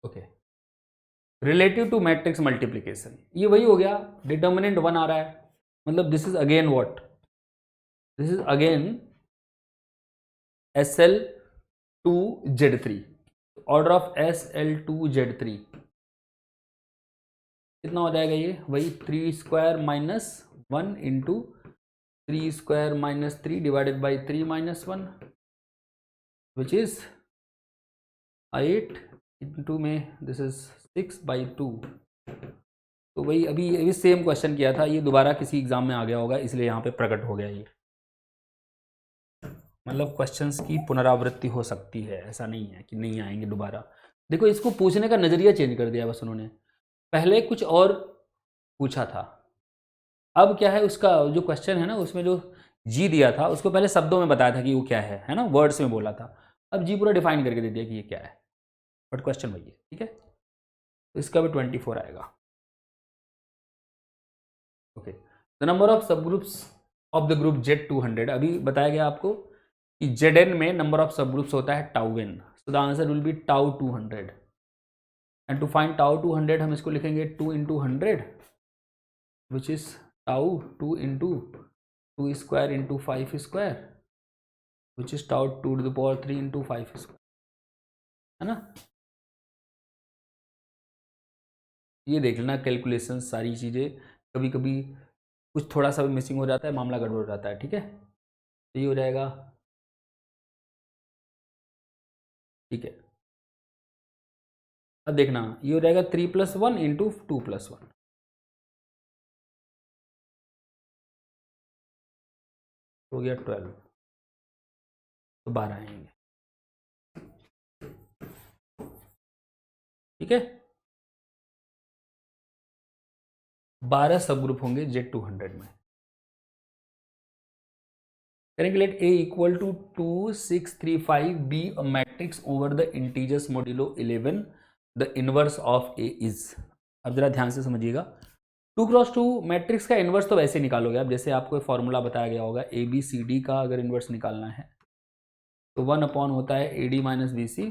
Okay, relative to matrix multiplication, ये वही हो गया, determinant 1 आ रहा है, मतलब this is again what, this is again SL2Z3, order of SL2Z3 कितना हो जाएगा, ये वही 3 square minus 1 into 3 square minus 3 divided by 3 minus 1 which is 8 into में दिस इज 6/2। तो वही अभी सेम क्वेश्चन किया था, ये दोबारा किसी एग्जाम में आ गया होगा इसलिए यहाँ पे प्रकट हो गया ये। मतलब क्वेश्चंस की पुनरावृत्ति हो सकती है, ऐसा नहीं है कि नहीं आएंगे दोबारा। देखो इसको पूछने का नज़रिया चेंज कर दिया बस उन्होंने, पहले कुछ और पूछा था, अब क्या है उसका जो क्वेश्चन है ना उसमें जो जी दिया था उसको पहले शब्दों में बताया था कि वो क्या है ना, वर्ड्स में बोला था, अब जी पूरा डिफाइन करके दे दिया कि ये क्या है, बट क्वेश्चन वही है, ठीक है। तो इसका भी 24 आएगा। Okay, the number of subgroups of the group Z200, अभी बताया गया आपको कि Zn में नंबर ऑफ सब ग्रुप्स होता है tau n, so the answer will be tau 200 and to find tau 200 हम इसको लिखेंगे 2 into 100 which is tau 2 into 2 square into 5 square which is tau 2 to the power 3 into 5 square, है ना। ये देख लेना कैलकुलेशन सारी चीज़ें, कभी कभी कुछ थोड़ा सा भी मिसिंग हो जाता है, मामला गड़बड़ हो जाता है, ठीक है। तो ये हो जाएगा, ठीक है। अब देखना ये हो जाएगा 3 + 1 into 2 + 1, हो गया 12, तो 12 आएंगे, ठीक है। 12 सब ग्रुप होंगे Z200 में। करेंगे late A equal to 2 6 3 5 be a matrix over the integers modulo 11, the inverse of A is। अब जरा ध्यान से समझिएगा, 2x2 मैट्रिक्स का इन्वर्स तो वैसे निकालोगे आप, जैसे आपको फॉर्मूला बताया गया होगा, ABCD का अगर इन्वर्स निकालना है तो 1 होता है AD - BC,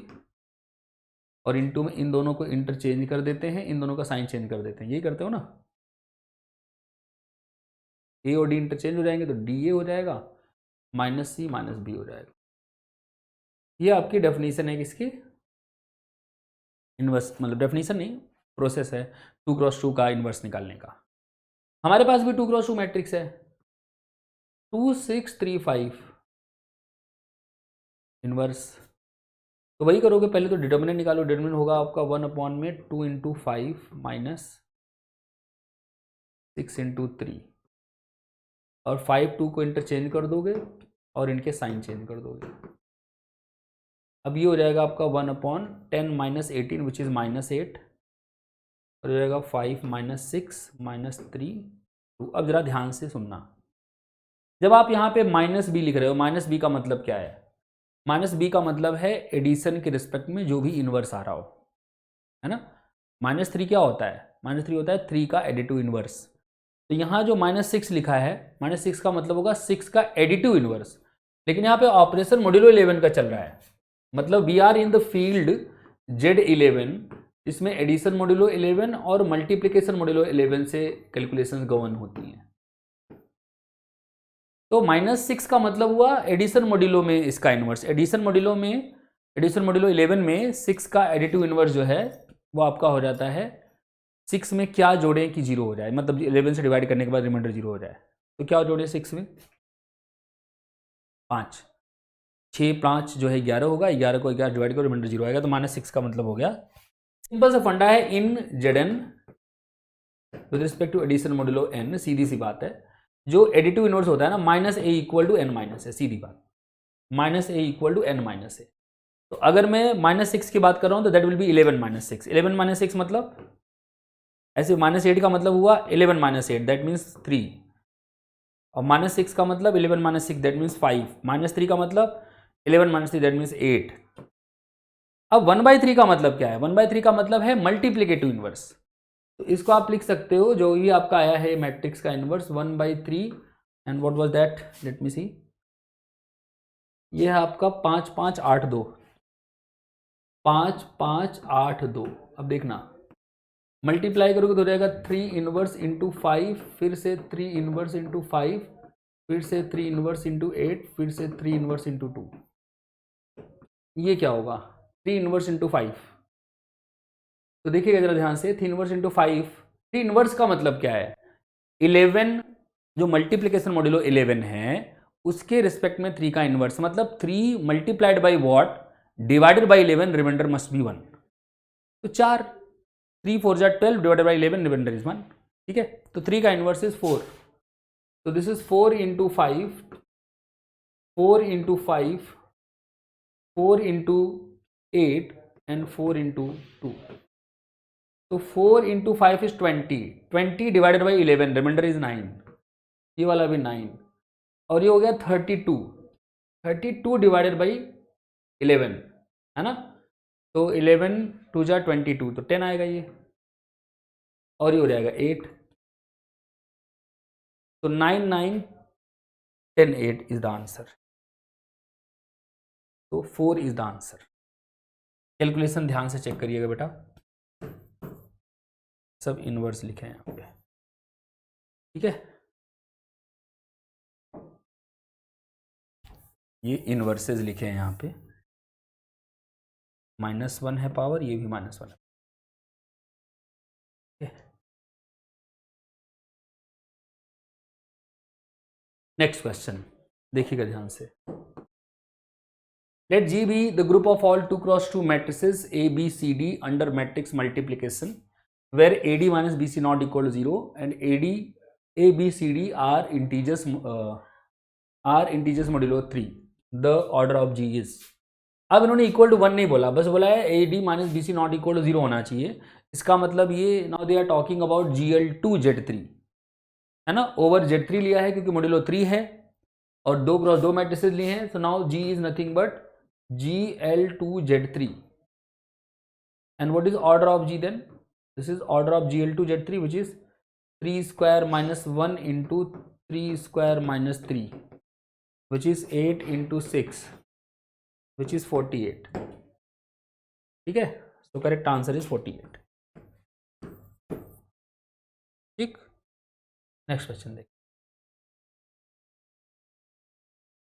और इनटू में इन दोनों को इंटरचेंज कर देते हैं, इन दोनों का साइन चेंज कर देते हैं, यही करते हो ना, A और D इंटरचेंज हो जाएंगे तो DA हो जाएगा, -C - B हो जाएगा। ये आपकी डेफिनेशन है किसकी, इन्वर्स, मतलब डेफिनेशन नहीं, प्रोसेस है 2x2 का इन्वर्स निकालने का। हमारे पास भी 2x2 मैट्रिक्स है, 2 6 3 5 इन्वर्स, तो वही करोगे, पहले तो डिटर्मिनेंट निकालो, डिटर्मिनेंट होगा आपका 1 में 2 into 5 - 6 into 3, और 5 2 को इंटरचेंज कर दोगे और इनके साइन चेंज कर दोगे। अब ये हो जाएगा आपका 1/10 - 18 विच इज़ -8, और हो जाएगा 5 - 6 - 3 2। अब ज़रा ध्यान से सुनना, जब आप यहाँ पे -b लिख रहे हो, -b का मतलब क्या है, -b का मतलब है एडिशन के रिस्पेक्ट में जो भी इन्वर्स आ रहा हो, है ना। -3 क्या होता है, -3 होता है 3 का एडिटिव इन्वर्स, तो यहाँ जो -6 लिखा है, -6 का मतलब होगा 6 का एडिटिव इन्वर्स, लेकिन यहाँ पे ऑपरेशन मॉड्यूलो 11 का चल रहा है, मतलब we are in the field Z11, इसमें एडिशन मॉड्यूलो 11 और मल्टीप्लिकेशन मॉड्यूलो 11 से कैलकुलेशंस गवर्न होती हैं। तो -6 का मतलब हुआ एडिशन मॉड्यूलो में इसका इन्वर्स, एडिशन मॉड्यूलो 11 में 6 का एडिटिव इन्वर्स जो है वो आपका हो जाता है, 6 में क्या जोड़ें कि 0 हो जाए, मतलब 11 से डिवाइड करने के बाद रिमाइंडर 0 हो जाए, तो क्या जोड़े 6 में 5, 6 5 जो है 11 होगा, 11 को 11 डिवाइड करो, रिमाइंडर 0 आएगा, तो -6 का मतलब हो गया। सिंपल सा फंडा है in Zn with respect to addition modulo n, सीधी सी बात है, जो एडिटिव इन्वर्स होता है ना, -a = n - है, सीधी बात, -a = n - है। तो अगर मैं -6 की बात कर रहा हूं तो दैट विल बी 11 - 6, 11 - 6 मतलब ऐसे, -8 का मतलब हुआ 11 - 8 दैट मीन्स 3, और -6 का मतलब 11 - 6 दैट मीन्स 5, -3 का मतलब 11 - 3 दैट मीन्स 8। अब 1/3 का मतलब क्या है, 1/3 का मतलब है मल्टीप्लिकेटिव इन्वर्स, तो इसको आप लिख सकते हो, जो भी आपका आया है मैट्रिक्स का inverse 1/3, and what was that, let me see, ये है आपका 5 5 8 2, 5 5 8 2। अब देखना मल्टीप्लाई करोगे तो हो जाएगा 3 इनवर्स इंटू 5, फिर से 3 इनवर्स इंटू 5, फिर से 3 इनवर्स इंटू 8, फिर से 3 इनवर्स इंटू 2। ये क्या होगा, 3 इनवर्स इंटू 5, तो देखिएगा जरा ध्यान से, 3 इनवर्स इंटू 5, 3 इनवर्स का मतलब क्या है, 11 जो मल्टीप्लीकेशन मॉड्यूलो 11 है उसके रिस्पेक्ट में 3 का इनवर्स, मतलब 3 multiplied by what divided by 11, remainder must be 1, तो 4, 3 4 जा 12 डिवाइडेड बाई 11, रिमाइंडर इज 1, ठीक है। तो 3 का इनवर्स इज 4, तो this is 4 into 5 4 into 5, 4 into 8 and 4 into 2. तो 4 into 5 is 20. 20 divided by 11, remainder is 9. ये वाला भी 9 और ये हो गया 32. 32 divided by 11 है ना, तो 11 टू जा 22 तो 10 आएगा ये, और ये हो जाएगा 8. तो 9 9 10 8 इज द आंसर. तो 4 इज द आंसर. कैलकुलेशन ध्यान से चेक करिएगा बेटा, सब इनवर्स लिखे हैं यहाँ पे, ठीक है. ये इनवर्सेस लिखे हैं यहाँ पे, -1 है पावर, ये भी -1 है. नेक्स्ट क्वेश्चन देखिएगा ध्यान से. Let G be the group of all 2x2 matrices A, B, C, D under matrix multiplication where AD minus BC not equal to 0 and AD A, B, C, D are integers modulo 3. The order of G is. अब इन्होंने equal to 1 नहीं बोला, बस बोला है AD minus BC not equal to 0 होना चाहिए. इसका मतलब ये now they are talking about GL2Z3 है ना, ओवर Z3 लिया है क्योंकि मॉड्यूलो 3 है और 2x2 मैट्रिसेस लिए हैं. So now G is nothing but GL2Z3. And what is order of G then? This is order of GL2Z3 which is 3 square minus 1 into 3 square minus 3 which is 8 into 6 which is 48. ठीक है, so correct answer is 48. ठीक, next question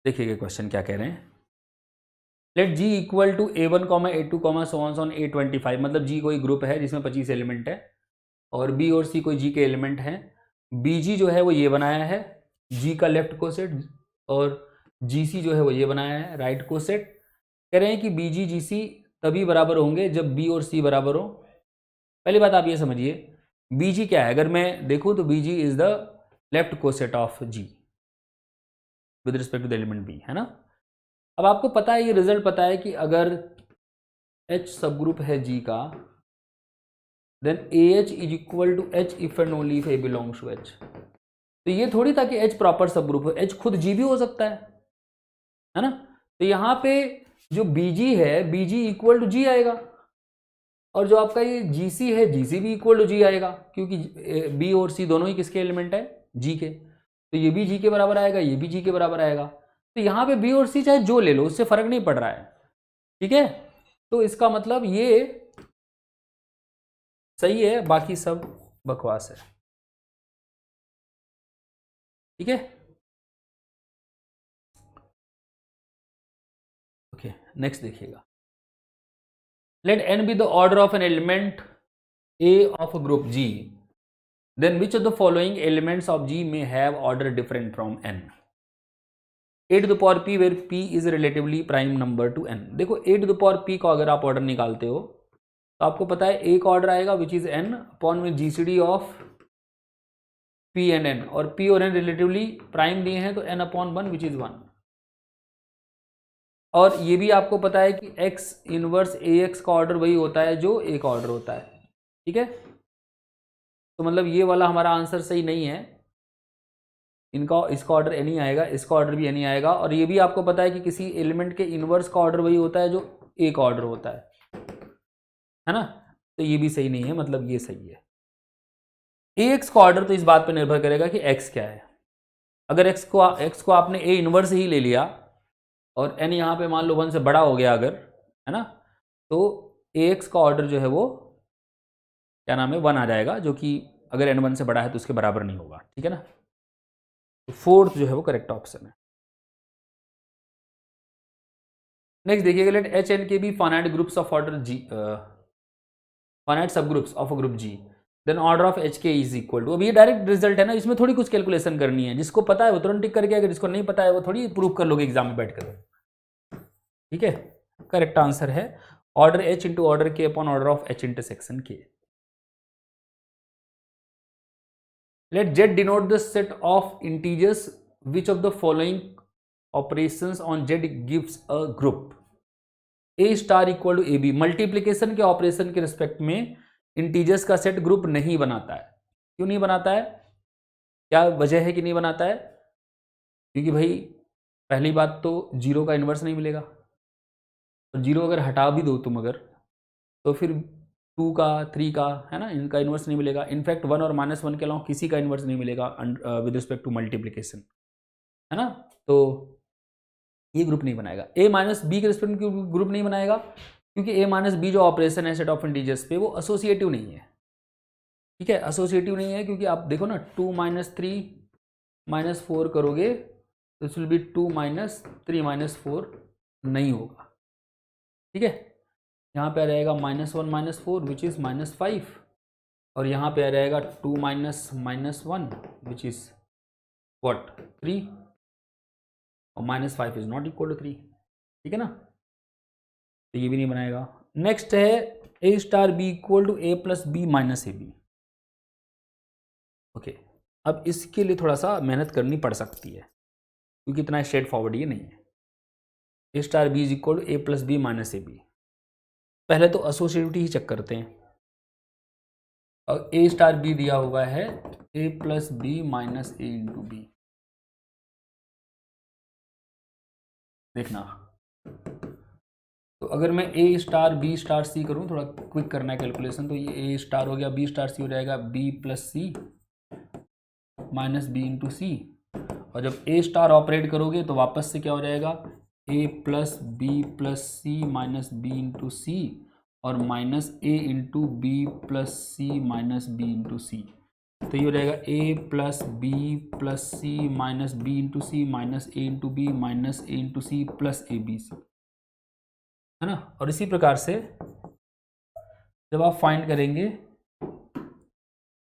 देखिएगा question क्या कह रहे हैं. Let G equal to A1, A2, so on A25. मतलब G कोई ग्रुप है जिसमें 25 एलिमेंट है और B और C कोई G के एलिमेंट हैं. BG जो है वो ये बनाया है G का लेफ्ट कोसेट और GC जो है वो ये बनाया है राइट कोसेट. कह रहे हैं कि BG GC तभी बराबर होंगे जब B और C बराबर हो. पहली बात आप ये समझिए BG क्या है, अगर मैं देखूं तो BG is the left coset of G with respect to the element B है ना. अब आपको पता है, ये रिजल्ट पता है कि अगर H सब ग्रुप है G का then AH is equal to H if and only if A belongs to H. तो ये थोड़ी था कि H प्रॉपर सब ग्रुप हो, H खुद G भी हो सकता है ना. तो यहाँ पे जो BG है BG इक्वल टू G आएगा और जो आपका ये GC है GC भी इक्वल टू G आएगा क्योंकि B और C दोनों ही किसके एलिमेंट है G के. तो ये भी G के बराबर आएगा, ये भी G के बराबर आएगा. तो यहाँ पे B और C चाहे जो ले लो उससे फर्क नहीं पड़ रहा है, ठीक है. तो इसका मतलब ये सही है, बाकी सब बकवास है, ठीक है. ओके नेक्स्ट देखिएगा. Let N be the order of an element A of group G, then which of the following elements of G may have order different from N? A to the power P where P is relatively prime number to N. देखो A to the power P का अगर आप order निकालते हो तो आपको पता है एक ऑर्डर आएगा विच इज N अपॉन में GCD of P and N, और P और N रिलेटिवली प्राइम दिए हैं तो N अपॉन 1 विच इज 1. और ये भी आपको पता है कि X इनवर्स AX का ऑर्डर वही होता है जो एक ऑर्डर होता है, ठीक है. तो मतलब ये वाला हमारा आंसर सही नहीं है, इसका ऑर्डर N ही आएगा, इसका ऑर्डर भी N ही आएगा. और ये भी आपको पता है कि किसी एलिमेंट के इनवर्स का ऑर्डर वही होता है जो एक ऑर्डर होता है ना. तो ये भी सही नहीं है, मतलब ये सही है. AX का ऑर्डर तो इस बात पर निर्भर करेगा कि X क्या है. अगर X को आपने A इनवर्स ही ले लिया और N यहाँ पे मान लो 1 से बड़ा हो गया अगर, है ना, तो AX का ऑर्डर जो है वो क्या नाम है 1 आ जाएगा, जो कि अगर N 1 से बड़ा है तो उसके बराबर नहीं होगा, ठीक है ना. तो फोर्थ जो है वो करेक्ट ऑप्शन है. नेक्स्ट देखिएगा. Let H N K be finite groups of order G, finite subgroups of a group G, then order of H K is equal to. अब ये डायरेक्ट रिजल्ट है ना, इसमें थोड़ी कुछ कैलकुलेशन करनी है. जिसको पता है वो तुरंत टिक करके, अगर जिसको नहीं पता है वो थोड़ी प्रूव कर लोगे एग्जाम में बैठ कर, ठीक है. करेक्ट आंसर है order H into order K upon order of H intersection K. Let Z denote the set of integers which of the following operations on Z gives a group A star equal to A B. Multiplication के operation के respect में integers का set group नहीं बनाता है। क्यों नहीं बनाता है? क्या वजह है कि नहीं बनाता है? क्योंकि भाई पहली बात तो जीरो का इन्वर्स नहीं मिलेगा, तो जीरो अगर हटा भी दो तुम अगर, तो फिर 2 का 3 का है ना, इनका इन्वर्स नहीं मिलेगा। इनफैक्ट 1 और -1 के अलावा किसी का इन्वर्स नहीं मिलेगा विद रिस्पेक्ट टू मल्टीप्लीकेशन, है ना। तो ये ग्रुप नहीं बनाएगा। a माइनस बी के रिस्पेक्ट में ग्रुप नहीं बनाएगा क्योंकि a माइनस बी जो ऑपरेशन है सेट ऑफ इंटीजर्स पे, वो एसोसिएटिव नहीं है। ठीक है, एसोसिएटिव नहीं है क्योंकि आप देखो ना 2 - 3 - 4 करोगे तो इट विल बी 2 - 3 - 4 नहीं होगा। ठीक है, यहाँ पे आ जाएगा -1 - 4 विच इज़ -5, और यहाँ पे आ जाएगा 2 - -1 विच इज़ व्हाट 3, और -5 इज नॉट इक्वल टू 3। ठीक है ना, तो ये भी नहीं बनाएगा। नेक्स्ट है a star b equal to a plus B minus A b. Okay, अब इसके लिए थोड़ा सा मेहनत करनी पड़ सकती है क्योंकि इतना स्ट्रेट फॉरवर्ड ये नहीं है। a star b is equal to a plus B minus A b. पहले तो एसोसिएटिविटी ही चेक करते हैं। और a स्टार बी दिया हुआ है a plus B minus A into b. देखना, तो अगर मैं a star B star c करूँ, थोड़ा क्विक करना है कैलकुलेशन, तो ये a स्टार हो गया, b स्टार सी हो जाएगा b plus C minus B into C. और जब a स्टार ऑपरेट करोगे तो वापस से क्या हो जाएगा, a plus B plus C minus B into C, और minus a into B plus C minus B into C. तो ये हो जाएगा a plus B plus C minus B into C minus A into B minus A into C plus A B C, है ना। और इसी प्रकार से जब आप फाइंड करेंगे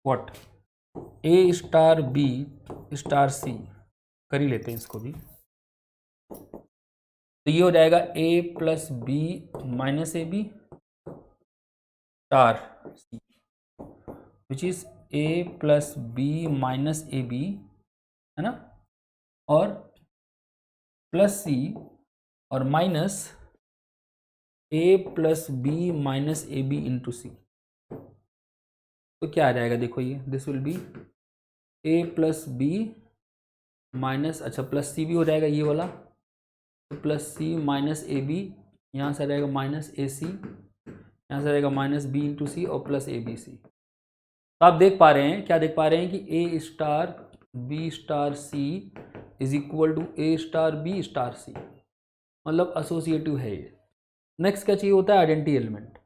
what a star B star C, कर ही लेते हैं इसको भी, तो ये हो जाएगा a plus B minus A B star C which is a plus B minus A B, है ना, और प्लस सी और minus a plus B minus A B into C. तो क्या आ जाएगा, देखो ये this will be a plus B minus, अच्छा प्लस सी भी हो जाएगा ये वाला, तो प्लस सी माइनस ए बी, यहाँ से आ जाएगा माइनस ए सी, यहाँ से आ जाएगा माइनस बी इंटू सी और प्लस ए बी सी। तो आप देख पा रहे हैं, क्या देख पा रहे हैं कि a star B star C is equal to a star B star C, मतलब एसोसिएटिव है ये। नेक्स्ट क्या चाहिए होता है, आइडेंटिटी एलिमेंट।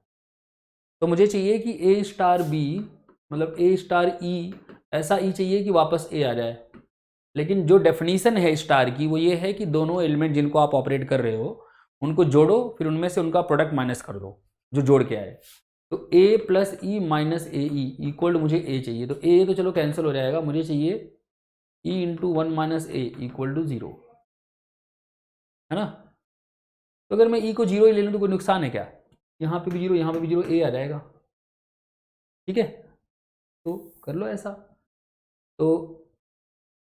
तो मुझे चाहिए कि a स्टार बी मतलब a स्टार ई, ऐसा ई चाहिए कि वापस a आ जाए। लेकिन जो डेफिनीशन है स्टार की वो ये है कि दोनों एलिमेंट जिनको आप ऑपरेट कर रहे हो उनको जोड़ो, फिर उनमें से उनका प्रोडक्ट माइनस कर दो जो जोड़ के आए। तो a plus E minus A E equal मुझे a चाहिए, तो a तो चलो कैंसिल हो जाएगा, मुझे चाहिए e into 1 minus a equal to 0, है ना। तो अगर मैं e को 0 ही ले लूँ तो कोई नुकसान है क्या, यहाँ पे भी 0 यहाँ पे भी 0, a आ जाएगा। ठीक है, तो कर लो ऐसा। तो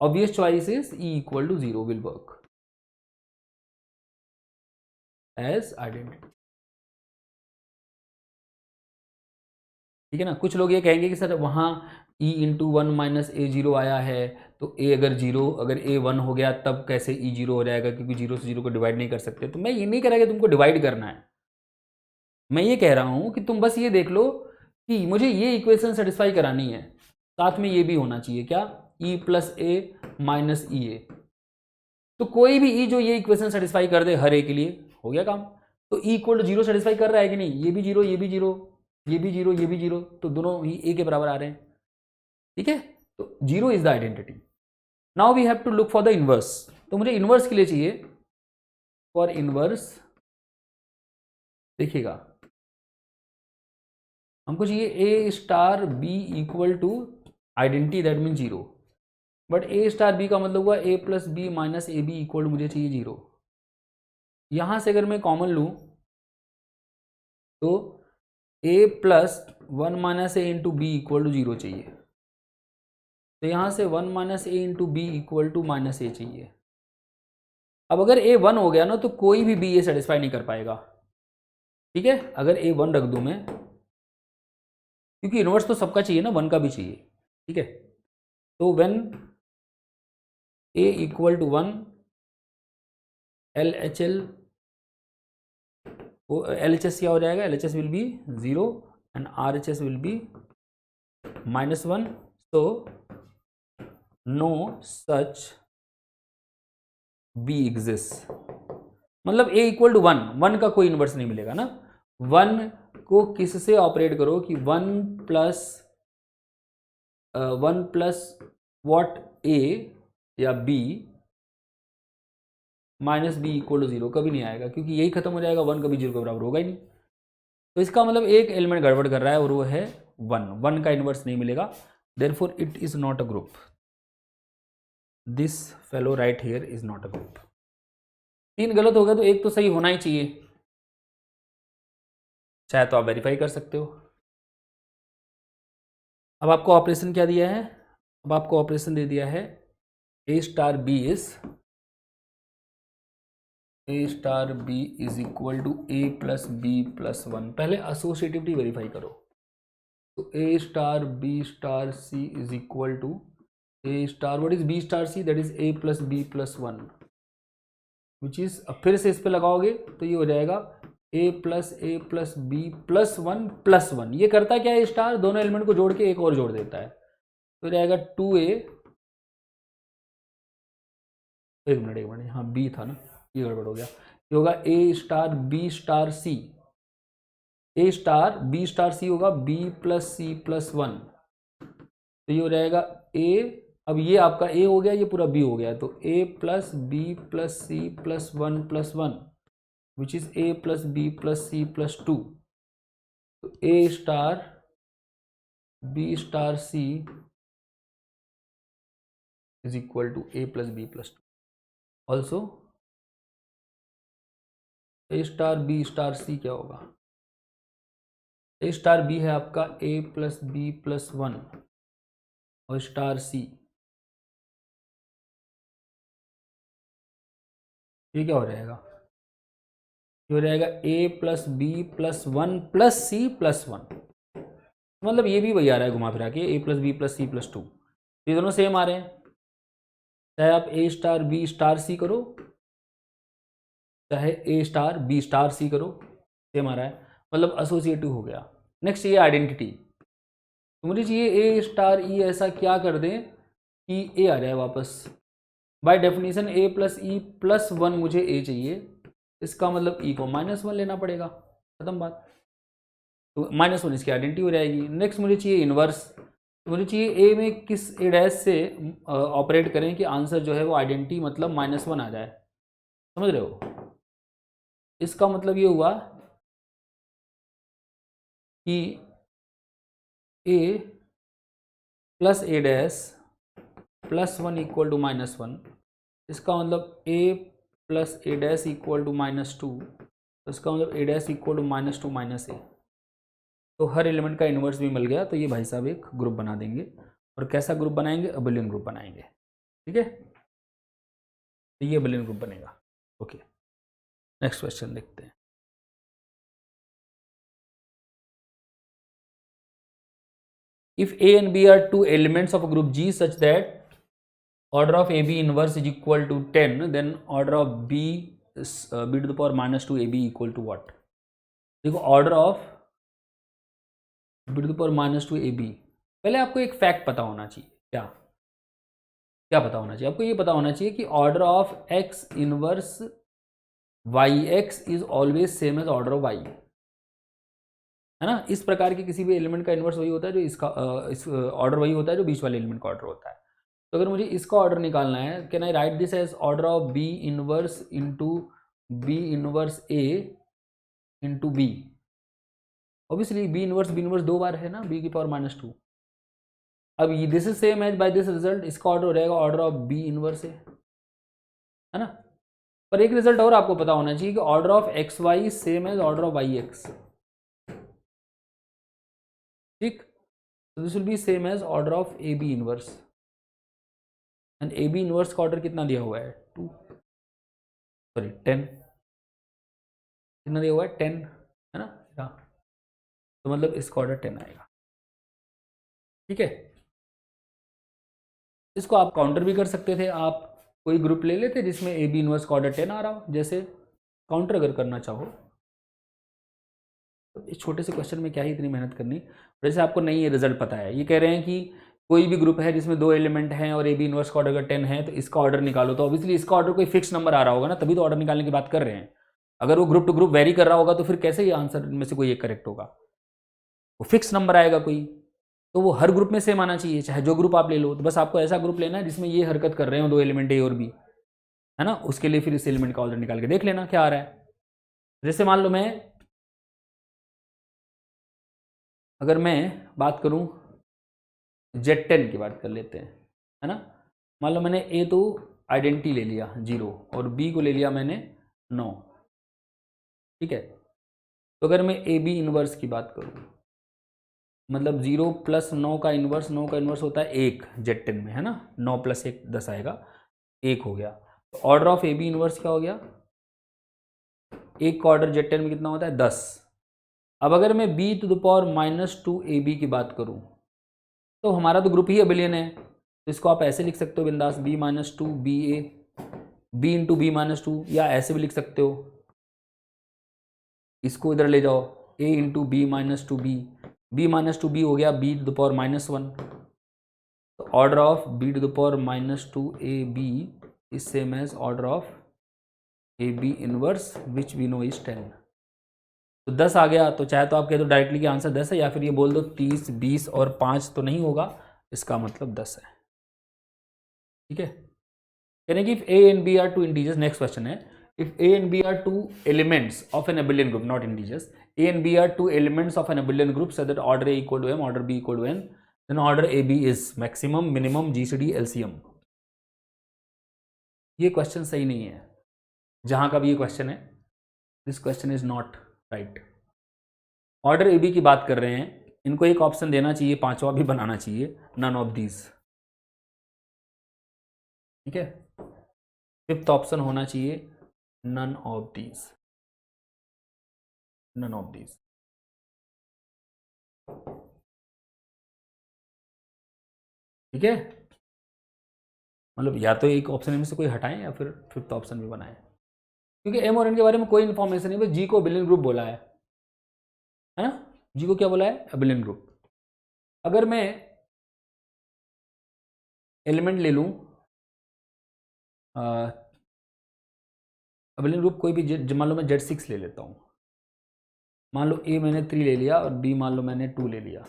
obvious choice is e equal to 0 will work as identity। ठीक है ना। कुछ लोग ये कहेंगे कि सर वहाँ e इंटू 1 माइनस ए 0 आया है, तो a अगर 0 अगर a 1 हो गया तब कैसे e 0 हो जाएगा, क्योंकि 0 से 0 को डिवाइड नहीं कर सकते। तो मैं ये नहीं कह रहा कि तुमको डिवाइड करना है, मैं ये कह रहा हूँ कि तुम बस ये देख लो कि मुझे ये इक्वेशन सेटिस्फाई करानी है, साथ में ये भी होना चाहिए क्या, e प्लस ए माइनस ई ए। तो कोई भी e जो ये इक्वेशन सेटिस्फाई कर दे हर ए के लिए, हो गया काम। तो e इक्वल टू 0 सेटिस्फाई कर रहा है कि नहीं, ये भी 0 ये भी 0 ये भी 0 ये भी 0, तो दोनों ही a के बराबर आ रहे हैं। ठीक है, तो 0 is the identity. Now we have to look for the inverse. तो मुझे इनवर्स के लिए चाहिए, फॉर इनवर्स देखिएगा हमको चाहिए a star b equal to identity that mean 0, but a star b का मतलब हुआ a plus B minus A b equal मुझे चाहिए 0। यहाँ से अगर मैं कॉमन लूँ तो a plus 1 minus A into B equal to 0 चाहिए, तो यहाँ से 1 minus A into B equal to minus A चाहिए। अब अगर ए 1 हो गया ना तो कोई भी बी ए सेटिस्फाई नहीं कर पाएगा, ठीक है। अगर ए 1 रख दूं मैं, क्योंकि इनवर्स तो सबका चाहिए ना, 1 का भी चाहिए, ठीक है। तो when a equal to 1, L H L, L H S क्या हो जाएगा, L H S will be 0 and R H S will be -1, so no such b exists। मतलब a इक्वल टू 1, 1 का कोई इन्वर्स नहीं मिलेगा ना। 1 को किससे ऑपरेट करो कि 1 प्लस वॉट a या b minus b equal to 0 कभी नहीं आएगा, क्योंकि यही खत्म हो जाएगा, 1 कभी 0 के बराबर होगा ही नहीं। तो इसका मतलब एक एलिमेंट गड़बड़ कर रहा है और वो है 1 का इन्वर्स नहीं मिलेगा, therefore it is not a group. This fellow right here is not a group. 3 गलत हो गया तो एक तो सही होना ही चाहिए, चाहे तो आप वेरीफाई कर सकते हो। अब आपको ऑपरेशन क्या दिया है, अब आपको ऑपरेशन दे दिया है a star b is equal to a plus B plus 1। पहले एसोसिएटिविटी वेरीफाई करो, तो a star b star c is equal to a star, what is b star c, that is a plus B plus 1, which is, अब फिर से इस पे लगाओगे तो ये हो जाएगा a plus B plus 1 plus 1। ये करता क्या है स्टार, दोनों एलिमेंट को जोड़ के एक और जोड़ देता है, तो जाएगा 2a, एक मिनट हाँ b था ना, ये गड़बड़ हो गया, ये होगा a star b star c, a star b star c होगा b प्लस c प्लस 1, तो ये हो जाएगा a, अब ये आपका a हो गया, ये पूरा b हो गया, तो a plus b plus c plus 1 plus 1, which is a plus b plus c plus 2, तो a star b star c is equal to a plus b plus 2। Also a star b star c क्या होगा, a star b है आपका a plus B plus 1 और star c, ये क्या हो जाएगा, ये हो जाएगा a plus B plus 1 plus c plus 1, मतलब ये भी वही आ रहा है घुमा फिरा के, a plus B plus c plus 2, ये दोनों सेम आ रहे हैं, चाहे आप a star b star c करो, चाहे a star b star c करो, सेम आ रहा है, मतलब एसोसिएटिव हो गया। नेक्स्ट ये आइडेंटिटी, तो मुझे चाहिए a स्टार e ऐसा क्या कर दें कि a आ जाए वापस। By definition a plus E plus 1 मुझे a चाहिए, इसका मतलब e को -1 लेना पड़ेगा, खत्म बात, तो -1 इसकी आइडेंटिटी हो जाएगी। नेक्स्ट मुझे चाहिए इन्वर्स, तो मुझे चाहिए a में किस a डैश से ऑपरेट करें कि आंसर जो है वो आइडेंटिटी मतलब -1 आ जाए, समझ रहे हो। इसका मतलब ये हुआ कि a plus a dash plus 1 equal to -1, इसका मतलब a plus a dash equal to -2, तो इसका मतलब a dash equal to -2 -a, तो हर एलिमेंट का इन्वर्स भी मिल गया, तो ये भाई साहब एक ग्रुप बना देंगे। और कैसा ग्रुप बनाएंगे, अबेलियन ग्रुप बनाएंगे, ठीक है, तो ये अबेलियन ग्रुप बनेगा। ओके, नेक्स्ट क्वेश्चन देखते हैं। If A and B are two elements of a group G such that order of AB inverse is equal to 10, then order of B B to the power -2 AB equal to what? देखो order of B to the power -2 AB, पहले आपको एक fact पता होना चाहिए, क्या क्या पता होना चाहिए आपको, ये पता होना चाहिए कि order of X inverse YX is always same as order of Y, है ना। इस प्रकार के किसी भी एलिमेंट का इन्वर्स वही होता है जो इसका इस ऑर्डर वही होता है जो बीच वाले एलिमेंट का ऑर्डर होता है। तो अगर मुझे इसका ऑर्डर निकालना है, can I write this as order of B inverse into B inverse A into B. Obviously B inverse 2 बार है ना, बी की पावर -2। अब this is same as by this result, इसका ऑर्डर हो जाएगा ऑर्डर ऑफ बी इनवर्स है ना। पर एक रिजल्ट और आपको पता होना चाहिए कि order of X Y same as order of Y X, ठीक। So this will be same as order of AB inverse, and AB inverse का ऑर्डर कितना दिया हुआ है 2, सॉरी 10, कितना दिया हुआ है 10 है ना, तो मतलब इसका ऑर्डर 10 आएगा। ठीक है, इसको आप काउंटर भी कर सकते थे, आप कोई ग्रुप ले लेते जिसमें ए बी इनवर्स का ऑर्डर 10 आ रहा हो, जैसे काउंटर अगर करना चाहो तो इस छोटे से क्वेश्चन में क्या ही इतनी मेहनत करनी। जैसे आपको नहीं ये रिजल्ट पता है, ये कह रहे हैं कि कोई भी ग्रुप है जिसमें 2 एलिमेंट हैं और ए बी इनवर्स का ऑर्डर अगर 10 है तो इसका ऑर्डर निकालो, तो ऑब्वियसली इसका ऑर्डर कोई फिक्स नंबर आ रहा होगा ना, तभी तो ऑर्डर निकालने की बात कर रहे हैं। अगर वो ग्रुप टू ग्रुप वेरी कर रहा होगा तो फिर कैसे ये आंसर में से कोई एक करेक्ट होगा, वो फिक्स नंबर आएगा कोई, तो वो हर ग्रुप में सेम आना चाहिए, चाहे जो ग्रुप आप ले लो। तो बस आपको ऐसा ग्रुप लेना है जिसमें ये हरकत कर रहे हो 2 एलिमेंट ए और बी, है ना, उसके लिए फिर इस एलिमेंट का ऑर्डर निकाल के देख लेना क्या आ रहा है। जैसे मान लो अगर मैं बात करूं Z10 की बात कर लेते हैं, है ना, मान लो मैंने ए तो आइडेंटिटी ले लिया 0 और बी को ले लिया मैंने 9। ठीक है, तो अगर मैं ए बी इनवर्स की बात करूं, मतलब 0 प्लस 9 का इन्वर्स, 9 का इन्वर्स होता है 1 Z10 में, है ना, 9 प्लस 1 10 आएगा, 1 हो गया। तो order of A B inverse क्या हो गया, 1 का ऑर्डर Z10 में कितना होता है 10। अब अगर मैं b to the power -2 A B की बात करूं, तो हमारा तो ग्रुप ही अबिलियन है, तो इसको आप ऐसे लिख सकते हो बिंदास, b-2 बी ए, b इंटू b-2, या ऐसे भी लिख सकते हो, इसको इधर ले जाओ, a इंटू b-2 b हो गया b टू द पावर -1। तो order of b to the power -2 A B is same as order of A B inverse which we know is 10। तो 10 आ गया, तो चाहे तो आप कह दो डायरेक्टली कि आंसर 10 है, या फिर ये बोल दो 30 20 और 5 तो नहीं होगा, इसका मतलब 10 है। ठीक है, यानी कि if A and B are two integers, next question है, if A and B are two elements of an abelian group, not integers, A and B are two elements of an abelian group so that order A equal to M, order B equal to N, then order A B is maximum, minimum, GCD, LCM. ये question सही नहीं है, जहां का भी ये question है, this question is not right. Order A B की बात कर रहे हैं, इनको एक ऑप्शन देना चाहिए, पांचवा भी बनाना चाहिए, नन ऑफ दीज। ठीक है, फिफ्थ ऑप्शन होना चाहिए none of these, none of these. ठीक है, मतलब या तो एक ऑप्शन में से कोई हटाएं या फिर फिफ्थ ऑप्शन भी बनाएं, क्योंकि एम और एन के बारे में कोई इन्फॉर्मेशन नहीं, बस जी को अबिलियन ग्रुप बोला है ना, जी को क्या बोला है, अबिलियन ग्रुप। अगर मैं एलिमेंट ले लूं अबिलियन ग्रुप कोई भी, मान लो मैं Z6 ले लेता हूं, मान लो ए मैंने 3 ले लिया और बी मान लो मैंने 2 ले लिया।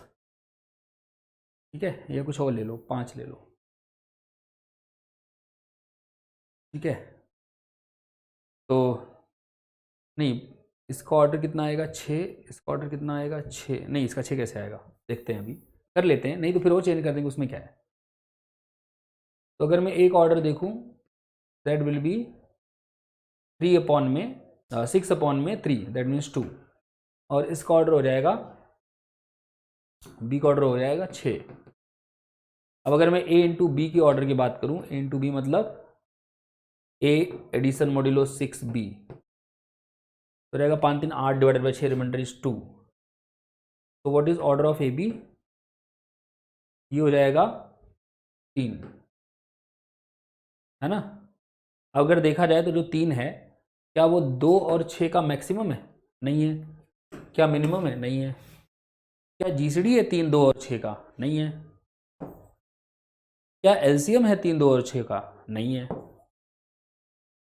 ठीक है, या कुछ और ले लो, 5 ले लो। ठीक है, तो नहीं, इसका ऑर्डर कितना आएगा 6, इसका ऑर्डर कितना आएगा 6, नहीं इसका 6 कैसे आएगा, देखते हैं, अभी कर लेते हैं, नहीं तो फिर वो चेंज कर देंगे, उसमें क्या है। तो अगर मैं एक ऑर्डर देखूं, दैट विल बी 3 अपॉन में 6 अपॉन में 3, दैट मीन्स 2, और इसका ऑर्डर हो जाएगा, बी का ऑर्डर हो जाएगा 6। अब अगर मैं ए इंटू बी की ऑर्डर की बात करूं, ए इंटू बी मतलब ए एडिशन मॉड्यूलो 6b, तो रहेगा 5 3 8 डिवाइडेड बाई 6 रिमाइंडर इज 2। तो what is order of A B, ये हो जाएगा 3, है ना। अगर देखा जाए तो जो 3 है, क्या वो 2 और 6 का मैक्सिमम है, नहीं है। क्या मिनिमम है, नहीं है। क्या जीसीडी है 3 2 और 6 का, नहीं है। क्या एलसीएम है 3 2 और 6 का, नहीं है।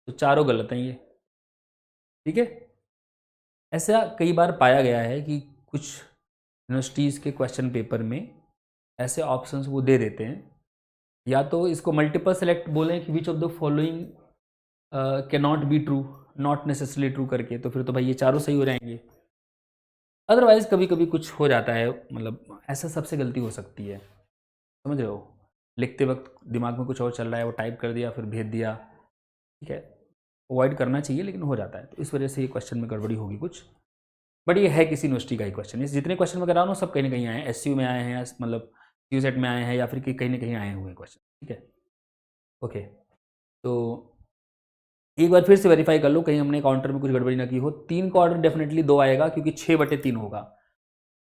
तो चारों गलत हैं ये। ठीक है, ऐसा कई बार पाया गया है कि कुछ यूनिवर्सिटीज़ के क्वेश्चन पेपर में ऐसे ऑप्शंस वो दे देते हैं, या तो इसको मल्टीपल सेलेक्ट बोलें कि विच of the following can not be true, not necessarily true करके, तो फिर तो भाई ये चारों सही हो जाएंगे। अदरवाइज कभी कभी कुछ हो जाता है, मतलब ऐसा सबसे गलती हो सकती है, समझ रहे हो, लिखते वक्त दिमाग में कुछ और चल रहा है, वो टाइप कर दिया फिर भेज दिया। ठीक है, अवॉइड करना चाहिए लेकिन हो जाता है, तो इस वजह से ये क्वेश्चन में गड़बड़ी होगी कुछ, बट ये है किसी यूनिवर्सिटी का ही क्वेश्चन। इस जितने क्वेश्चन मैं करा रहा हूँ सब कहीं ना कहीं आए हैं, SU में आए हैं, मतलब CUSET में आए हैं, या फिर कहीं ना कहीं आए हुए क्वेश्चन। ठीक है, ओके, तो एक बार फिर से वेरीफाई कर लो कहीं हमने काउंटर में कुछ गड़बड़ी ना की हो। 3 का ऑर्डर डेफिनेटली 2 आएगा क्योंकि 6/3 होगा,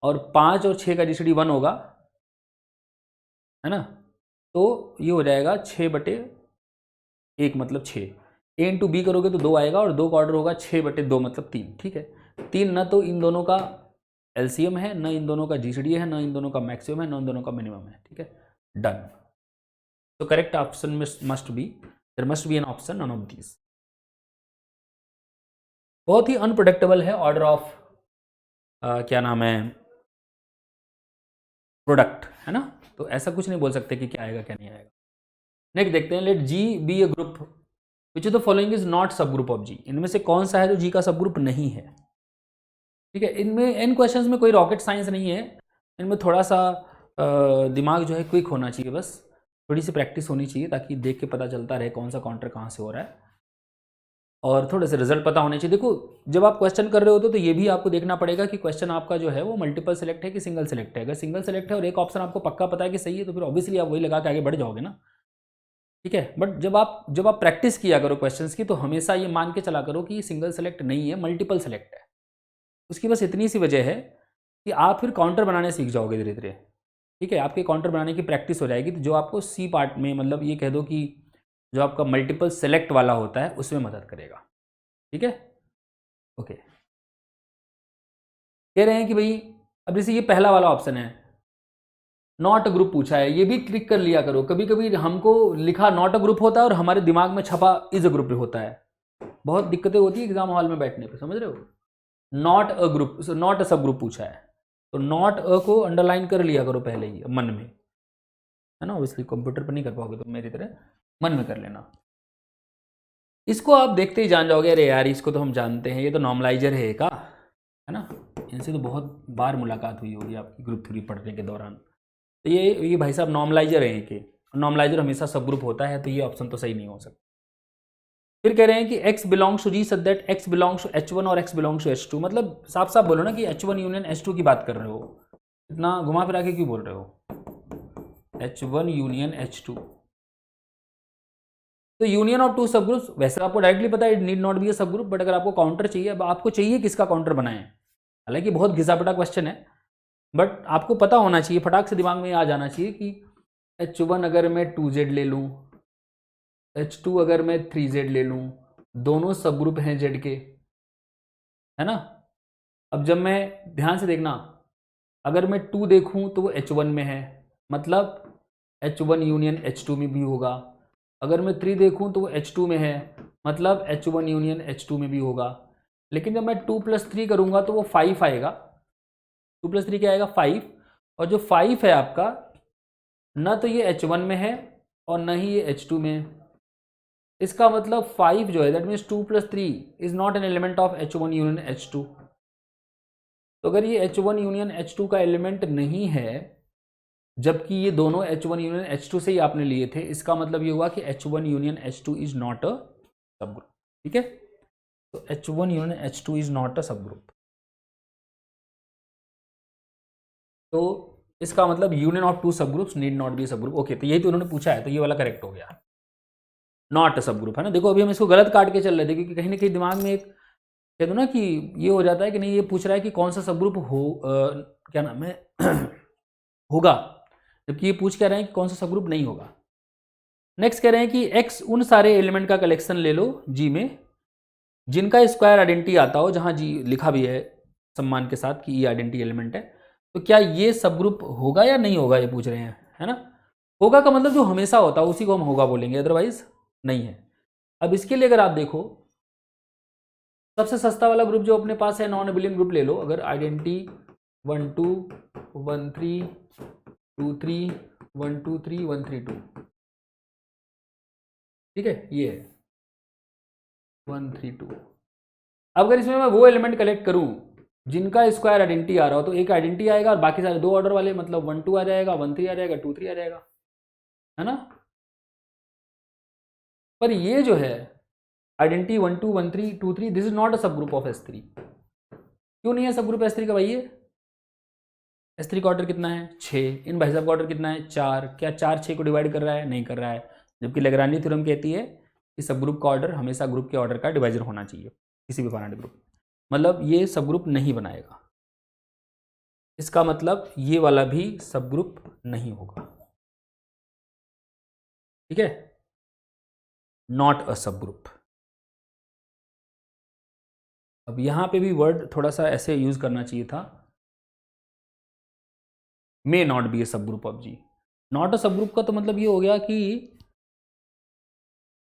और 5 और 6 का जीसीडी 1 होगा, है ना। तो ये हो जाएगा 6/1 मतलब 6। ए इंटू बी करोगे तो 2 आएगा, और 2 का ऑर्डर होगा 6/2 मतलब 3। ठीक है, 3 न तो इन दोनों का एलसीएम है, न इन दोनों का जीसीडी है, न इन दोनों का मैक्सिमम है, न इन दोनों का मिनिमम है। ठीक है, डन। तो correct option must be, there must be an option none of these. बहुत ही अनप्रोडिक्टेबल है ऑर्डर ऑफ क्या नाम है, प्रोडक्ट, है ना। तो ऐसा कुछ नहीं बोल सकते कि क्या आएगा क्या नहीं आएगा। नेक्स्ट देखते हैं, let G be a group which of the following is not subgroup of G. इनमें से कौन सा है जो जी का सब ग्रुप नहीं है। ठीक है, इनमें इन क्वेश्चंस में कोई रॉकेट साइंस नहीं है, इनमें थोड़ा सा दिमाग जो है क्विक होना चाहिए, बस थोड़ी सी प्रैक्टिस होनी चाहिए ताकि देख के पता चलता रहे कौन सा काउंटर कहाँ से हो रहा है, और थोड़े से रिजल्ट पता होने चाहिए। देखो जब आप क्वेश्चन कर रहे होते तो ये भी आपको देखना पड़ेगा कि क्वेश्चन आपका जो है वो मल्टीपल सेलेक्ट है कि सिंगल सेलेक्ट है। अगर सिंगल सेलेक्ट है और एक ऑप्शन आपको पक्का पता है कि सही है तो फिर ऑब्वियसली आप वही लगा के आगे बढ़ जाओगे ना। ठीक है, बट जब आप प्रैक्टिस किया करो क्वेश्चंस की तो हमेशा ये मान के चला करो कि सिंगल सेलेक्ट नहीं है, मल्टीपल सेलेक्ट है। उसकी बस इतनी सी वजह है कि आप फिर काउंटर बनाने सीख जाओगे धीरे धीरे। ठीक है, आपके काउंटर बनाने की प्रैक्टिस हो जाएगी, तो जो आपको सी पार्ट में मतलब ये कह दो कि जो आपका मल्टीपल सेलेक्ट वाला होता है उसमें मदद करेगा। ठीक है, ओके। कह रहे हैं कि भाई अब जैसे ये पहला वाला ऑप्शन है, नॉट अ ग्रुप पूछा है, ये भी क्लिक कर लिया करो। कभी कभी हमको लिखा नॉट अ ग्रुप होता है और हमारे दिमाग में छपा इज अ ग्रुप होता है, बहुत दिक्कतें होती है एग्जाम हॉल में बैठने पे, समझ रहे हो। Not a group, not a सब ग्रुप पूछा है तो नॉट अ को अंडरलाइन कर लिया करो पहले ही मन में, है ना। ऑब्वियसली कंप्यूटर पर नहीं कर पाओगे तो मेरी तरह मन में कर लेना। इसको आप देखते ही जान जाओगे, अरे यार इसको तो हम जानते हैं, ये तो नॉर्मलाइजर है का, है ना। इनसे तो बहुत बार मुलाकात हुई होगी आपकी ग्रुप थ्योरी पढ़ने के दौरान। तो ये भाई साहब नॉर्मलाइजर है कि नॉर्मलाइजर हमेशा सब ग्रुप होता है, तो ये ऑप्शन तो सही नहीं हो सकता। फिर कह रहे हैं कि x belongs to G such that x belongs to h1 और x बिलोंग्स टू h2। मतलब साफ साफ बोलो ना कि h1 यूनियन h2 की बात कर रहे हो, इतना घुमा फिरा के क्यों बोल रहे हो। h1 यूनियन h2, तो यूनियन ऑफ टू सब ग्रुप्स, वैसे आपको डायरेक्टली पता है it need not be a सब ग्रुप, बट अगर आपको काउंटर चाहिए, अब आपको चाहिए किसका काउंटर बनाएं, हालांकि बहुत घिसा-पिटा क्वेश्चन है, बट आपको पता होना चाहिए, फटाक से दिमाग में आ जाना चाहिए कि h1 अगर मैं 2z ले लूँ, h2 अगर मैं 3z ले लूँ, दोनों सब ग्रुप हैं z के, है ना। अब जब मैं ध्यान से देखना, अगर मैं 2 देखूं तो वो h1 में है, मतलब h1 यूनियन h2 में भी होगा। अगर मैं 3 देखूं तो वो h2 में है, मतलब h1 यूनियन h2 में भी होगा। लेकिन जब मैं 2 + 3 करूंगा तो वो 5 आएगा। 2 + 3 क्या आएगा 5, और जो 5 है आपका, न तो ये h1 में है और न ही ये h2 में है। इसका मतलब 5 जो है that means 2 + 3 is not an element of h1 union h2। तो अगर ये h1 यूनियन h2 का एलिमेंट नहीं है, जबकि ये दोनों h1 यूनियन h2 से ही आपने लिए थे, इसका मतलब ये हुआ कि h1 union h2 is not a सब ग्रुप। ठीक है, तो h1 union h2 is not a सब ग्रुप, तो इसका मतलब यूनियन ऑफ टू सब ग्रुप्स नीड नॉट बी सब ग्रुप। ओके, तो यही तो उन्होंने पूछा है, तो ये वाला करेक्ट हो गया, नॉट अ सब ग्रुप, है ना। देखो अभी हम इसको गलत काट के चल रहे थे क्योंकि कहीं ना कहीं दिमाग में एक कह दो ना कि ये हो जाता है कि नहीं, ये पूछ रहा है कि कौन सा सब ग्रुप हो क्या नाम है होगा, जबकि ये पूछ कह रहे हैं कि कौन सा सब ग्रुप नहीं होगा। नेक्स्ट कह रहे हैं कि x उन सारे एलिमेंट का कलेक्शन ले लो जी में जिनका स्क्वायर आइडेंटिटी आता हो, जहां जी लिखा भी है सम्मान के साथ कि ये आइडेंटिटी एलिमेंट है, तो क्या ये सब ग्रुप होगा या नहीं होगा, ये पूछ रहे हैं, है ना। होगा का मतलब जो हमेशा होता है उसी को हम होगा बोलेंगे, अदरवाइज नहीं है। अब इसके लिए अगर आप देखो, सबसे सस्ता वाला ग्रुप जो अपने पास है नॉन एबिलियन ग्रुप ले लो। अगर आइडेंटिटी 1 2 1 3 2 3 1 2 3 1 3 2, ठीक है, ये है 1 3 2। अब अगर इसमें मैं वो एलिमेंट कलेक्ट करूं जिनका स्क्वायर आइडेंटिटी आ रहा हो, तो एक आइडेंटिटी आएगा और बाकी सारे दो ऑर्डर वाले, मतलब 1 2 आ जाएगा, 1 3 आ जाएगा, 2 3 आ जाएगा, है ना। पर ये जो है identity 1 2 1 3 2 3, this is not a subgroup of S3। क्यों नहीं है सब ग्रुप S3 का भाई। ये S3 का ऑर्डर कितना है 6, इन भाई साहब का ऑर्डर कितना है 4। क्या 4 6 को डिवाइड कर रहा है, नहीं कर रहा है, जबकि लैग्रांज थ्योरम कहती है कि सब ग्रुप का ऑर्डर हमेशा ग्रुप के ऑर्डर का डिवाइजर होना चाहिए किसी भी फाइनाइट ग्रुप। मतलब ये सब ग्रुप नहीं बनाएगा, इसका मतलब ये वाला भी सब ग्रुप नहीं होगा, ठीक है, नॉट अ सब ग्रुप। अब यहां पे भी वर्ड थोड़ा सा ऐसे यूज करना चाहिए था, may not be a subgroup of G. Not a subgroup का तो मतलब ये हो गया कि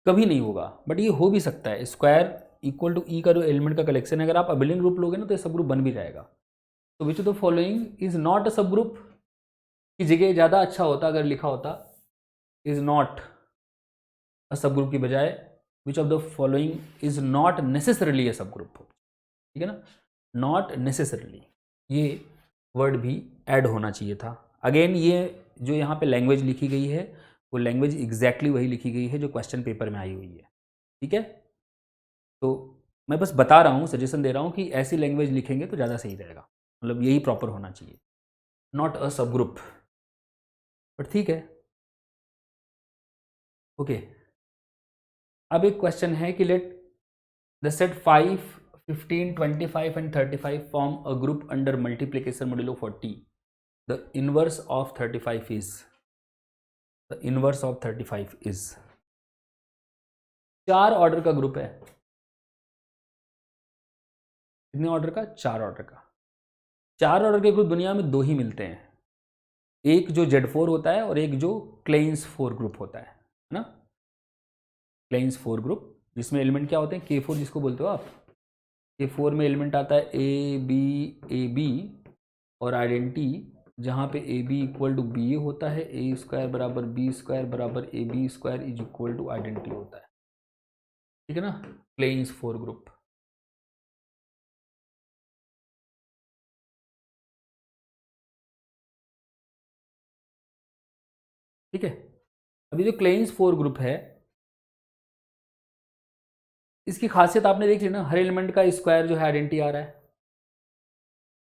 कभी नहीं होगा, बट ये हो भी सकता है। स्क्वायर इक्वल टू ई का जो एलिमेंट का कलेक्शन है, अगर आप अबिलियन ग्रुप लोगे ना तो ये सब ग्रुप बन भी जाएगा। तो विच of the following is not a सब ग्रुप की जगह ज़्यादा अच्छा होता अगर लिखा होता इज नॉट अ सब ग्रुप की बजाय विच of the following is not necessarily a सब ग्रुप, ठीक है ना, नॉट नेसेसरली, ये वर्ड भी ऐड होना चाहिए था। अगेन ये जो यहाँ पे लैंग्वेज लिखी गई है वो लैंग्वेज एग्जैक्टली वही लिखी गई है जो क्वेश्चन पेपर में आई हुई है, ठीक है। तो मैं बस बता रहा हूँ, सजेशन दे रहा हूँ कि ऐसी लैंग्वेज लिखेंगे तो ज़्यादा सही रहेगा, मतलब यही प्रॉपर होना चाहिए, नॉट अ सब ग्रुप, बट ठीक है, ओके। अब एक क्वेश्चन है कि let the set 5, 15, 25 and 35 form a group under multiplication modulo 40, the inverse of 35 is, the inverse of 35 is, 4 order का ग्रुप है, कितने ऑर्डर का, 4 ऑर्डर का। 4 ऑर्डर के ग्रुप दुनिया में 2 ही मिलते हैं, एक जो Z4 होता है और एक जो क्लेन्स 4 ग्रुप होता है ना, क्लेन्स 4 ग्रुप, जिसमें एलिमेंट क्या होते हैं, K4 जिसको बोलते हो आप। K4 में एलिमेंट आता है A B और आइडेंटिटी, जहाँ पे AB equal to B A होता है, ए स्क्वायर बराबर बी स्क्वायर बराबर A B square is equal to identity होता है, ठीक है ना, क्लेन्स 4 ग्रुप। ठीक है, अभी जो क्लेन्स 4 ग्रुप है इसकी खासियत आपने देख ली ना, हर एलिमेंट का स्क्वायर जो है आइडेंटिटी आ रहा है।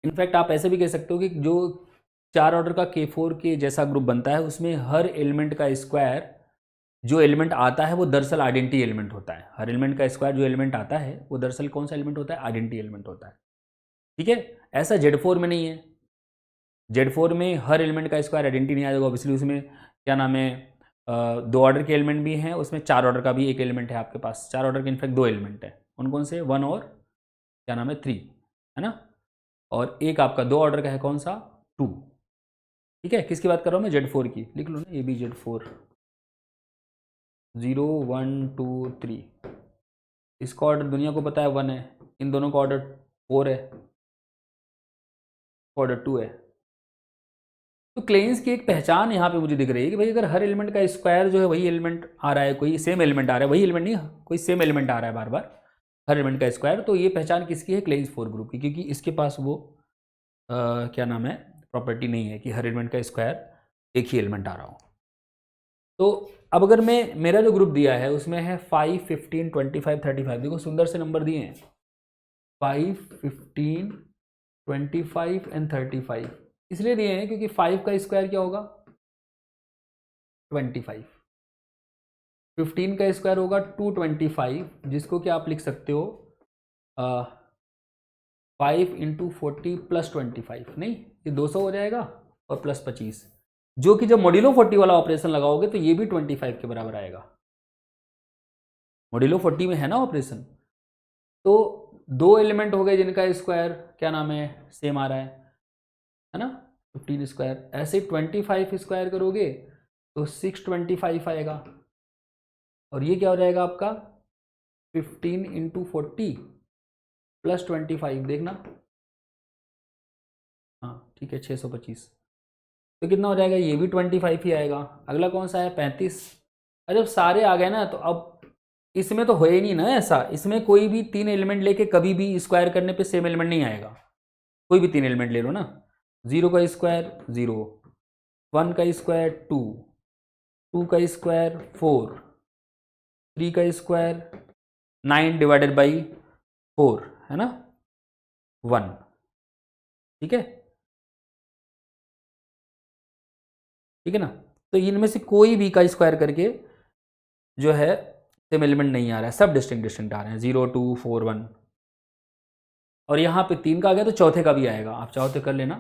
इनफैक्ट आप ऐसे भी कह सकते हो कि जो 4 ऑर्डर का K4 के जैसा ग्रुप बनता है उसमें हर एलिमेंट का स्क्वायर जो एलिमेंट आता है वो दरअसल आइडेंटिटी एलिमेंट होता है। हर एलिमेंट का स्क्वायर जो एलिमेंट आता है वो दरअसल कौन सा एलिमेंट होता है, आइडेंटिटी एलिमेंट होता है, ठीक है। ऐसा Z4 में नहीं है, Z4 में हर एलिमेंट का स्क्वायर आइडेंटिटी नहीं आएगा, ऑब्वियसली उसमें क्या नाम है, 2 ऑर्डर के एलिमेंट भी हैं, उसमें 4 ऑर्डर का भी एक एलिमेंट है आपके पास, 4 ऑर्डर के इनफैक्ट 2 एलिमेंट है, कौन कौन से, 1 और क्या नाम है 3, है ना, और एक आपका 2 ऑर्डर का है कौन सा, 2, ठीक है। किसकी बात कर रहा हूँ मैं, Z4 की, लिख लो ना, ये भी Z4, 0 1 2 3, इसका ऑर्डर दुनिया को पता है 1 है, इन दोनों का ऑर्डर 4 है, ऑर्डर 2 है। तो क्लेन्स की एक पहचान यहाँ पे मुझे दिख रही है कि भाई अगर हर एलिमेंट का स्क्वायर जो है वही एलिमेंट आ रहा है, कोई सेम एलिमेंट आ रहा है, वही एलिमेंट नहीं, कोई सेम एलिमेंट आ रहा है बार बार, हर एलिमेंट का स्क्वायर, तो ये पहचान किसकी है, क्लेन्स 4 ग्रुप की, क्योंकि इसके पास वो क्या नाम है, प्रॉपर्टी नहीं है कि हर एलिमेंट का स्क्वायर एक ही एलिमेंट आ रहा हो। तो अब अगर मैं, मेरा जो ग्रुप दिया है उसमें है 5, 15, 25, 35, देखो सुंदर से नंबर दिए हैं, 5, 15, 25 एंड 35, इसलिए दिए हैं क्योंकि 5 का स्क्वायर क्या होगा, 25, 15 का स्क्वायर होगा 225, जिसको क्या आप लिख सकते हो 5 इंटू 40 प्लस 25, नहीं ये 200 हो जाएगा और प्लस 25, जो कि जब मॉड्यूलो 40 वाला ऑपरेशन लगाओगे तो ये भी 25 के बराबर आएगा, मॉड्यूलो 40 में है ना ऑपरेशन। तो 2 एलिमेंट हो गए जिनका स्क्वायर क्या नाम है सेम आ रहा है ना, 15 स्क्वायर, ऐसे 25 स्क्वायर करोगे तो 625 आएगा, और ये क्या हो जाएगा आपका 15 इंटू 40 प्लस 25, देखना, हाँ ठीक है 625, तो कितना हो जाएगा, ये भी 25 ही आएगा। अगला कौन सा है 35, अरे जब सारे आ गए ना तो अब इसमें तो हो ही नहीं ना ऐसा, इसमें कोई भी 3 एलिमेंट लेके कभी भी स्क्वायर करने पे सेम एलिमेंट नहीं आएगा, कोई भी 3 एलिमेंट ले लो ना, 0 का स्क्वायर 0, 1 का स्क्वायर 2, 2 का स्क्वायर 4, 3 का स्क्वायर 9 डिवाइडेड बाई 4 है ना 1, ठीक है, ठीक है ना। तो इनमें से कोई भी का स्क्वायर करके जो है सेम एलिमेंट नहीं आ रहा है, सब डिस्टिंक्ट आ रहे हैं, 0 2 4 1, और यहाँ पे 3 का आ गया तो चौथे का भी आएगा, आप चाहो तो कर लेना,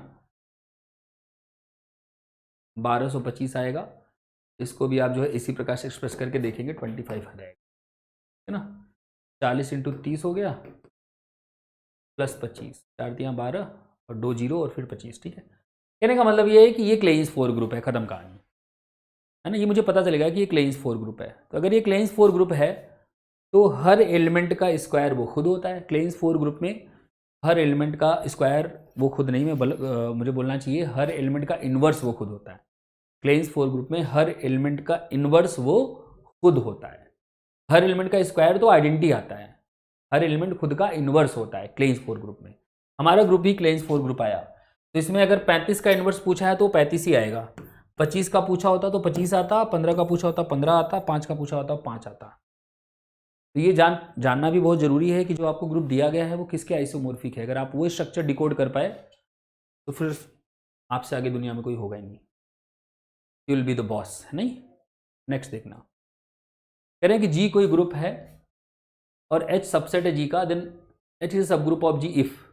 1225 आएगा। इसको भी आप जो है इसी प्रकार से एक्सप्रेस करके देखेंगे 25 आ जाएगा, है ना। 40 × 30 हो गया प्लस 25, 4 × 12 और 2 0 और फिर 25, ठीक है। कहने का मतलब ये है कि ये क्लेइंस 4 ग्रुप है, खत्म कहानी, है ना। ये मुझे पता चलेगा कि ये क्लेइंस 4 ग्रुप है। तो अगर ये क्लेइंस 4 ग्रुप है तो हर एलिमेंट का स्क्वायर वो खुद होता है। क्लेइंस 4 ग्रुप में हर एलिमेंट का स्क्वायर वो खुद नहीं, मुझे बोलना चाहिए हर एलिमेंट का इन्वर्स वो खुद होता है। क्लेइंस 4 ग्रुप में हर एलिमेंट का इन्वर्स वो खुद होता है। हर एलिमेंट का स्क्वायर तो आइडेंटिटी आता है, हर एलिमेंट खुद का इन्वर्स होता है क्लेइंस 4 ग्रुप में। हमारा ग्रुप भी क्लेइंस 4 ग्रुप आया, तो इसमें अगर 35 का इन्वर्स पूछा है तो 35 ही आएगा, 25 का पूछा होता तो 25 आता, 15 का पूछा होता 15 आता, 5 का पूछा होता 5 आता। तो ये जानना भी बहुत ज़रूरी है कि जो आपको ग्रुप दिया गया है वो किसके आइसोमॉर्फिक है। अगर आप वो स्ट्रक्चर डिकोड कर पाए तो फिर आपसे आगे दुनिया में कोई होगा ही नहीं, you will be the boss, है नहीं। नेक्स्ट देखना, कह रहे हैं कि जी कोई ग्रुप है और H सबसेट है जी का, then H is subgroup of G if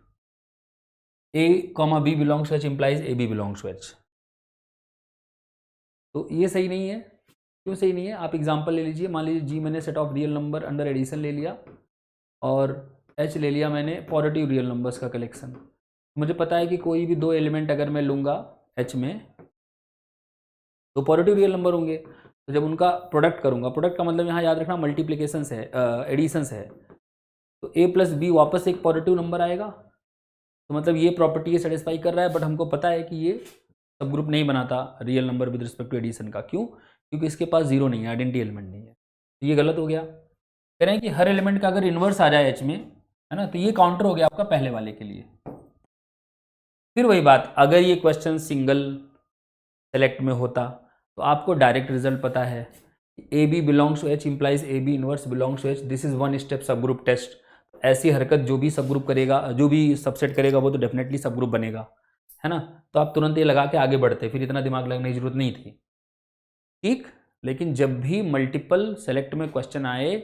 A, B belongs to H implies AB belongs to H। तो ये सही नहीं है। क्यों सही नहीं है? आप एग्जांपल ले लीजिए, मान लीजिए जी मैंने set of real number under addition ले लिया और H ले लिया मैंने पॉजिटिव रियल नंबर्स का कलेक्शन। मुझे पता है कि कोई भी 2 एलिमेंट अगर मैं लूँगा H में तो पॉजिटिव रियल नंबर होंगे, तो जब उनका प्रोडक्ट करूँगा, प्रोडक्ट का मतलब यहाँ याद रखना मल्टीप्लिकेशंस है, एडिशंस है, तो A + B वापस एक पॉजिटिव नंबर आएगा। तो मतलब ये प्रॉपर्टी ये सेटिस्फाई कर रहा है, बट हमको पता है कि ये सब ग्रुप नहीं बनाता real number with respect to addition का। क्यों? क्योंकि इसके पास 0 नहीं है, आइडेंटिटी एलिमेंट नहीं है। तो ये गलत हो गया। कह रहे हैं कि हर एलिमेंट का अगर इन्वर्स आ जाए H में, है ना, तो ये काउंटर हो गया आपका पहले वाले के लिए। फिर वही बात, अगर ये क्वेश्चन सिंगल सेलेक्ट में होता तो आपको डायरेक्ट रिजल्ट पता है, AB belongs to H implies AB inverse belongs to H, this is 1 step subgroup test. ऐसी हरकत जो भी सब ग्रुप करेगा, जो भी सबसेट करेगा वो तो डेफिनेटली सब ग्रुप बनेगा, है ना। तो आप तुरंत ये लगा के आगे बढ़ते, फिर इतना दिमाग लगने की जरूरत नहीं थी, ठीक। लेकिन जब भी मल्टीपल सेलेक्ट में क्वेश्चन आए,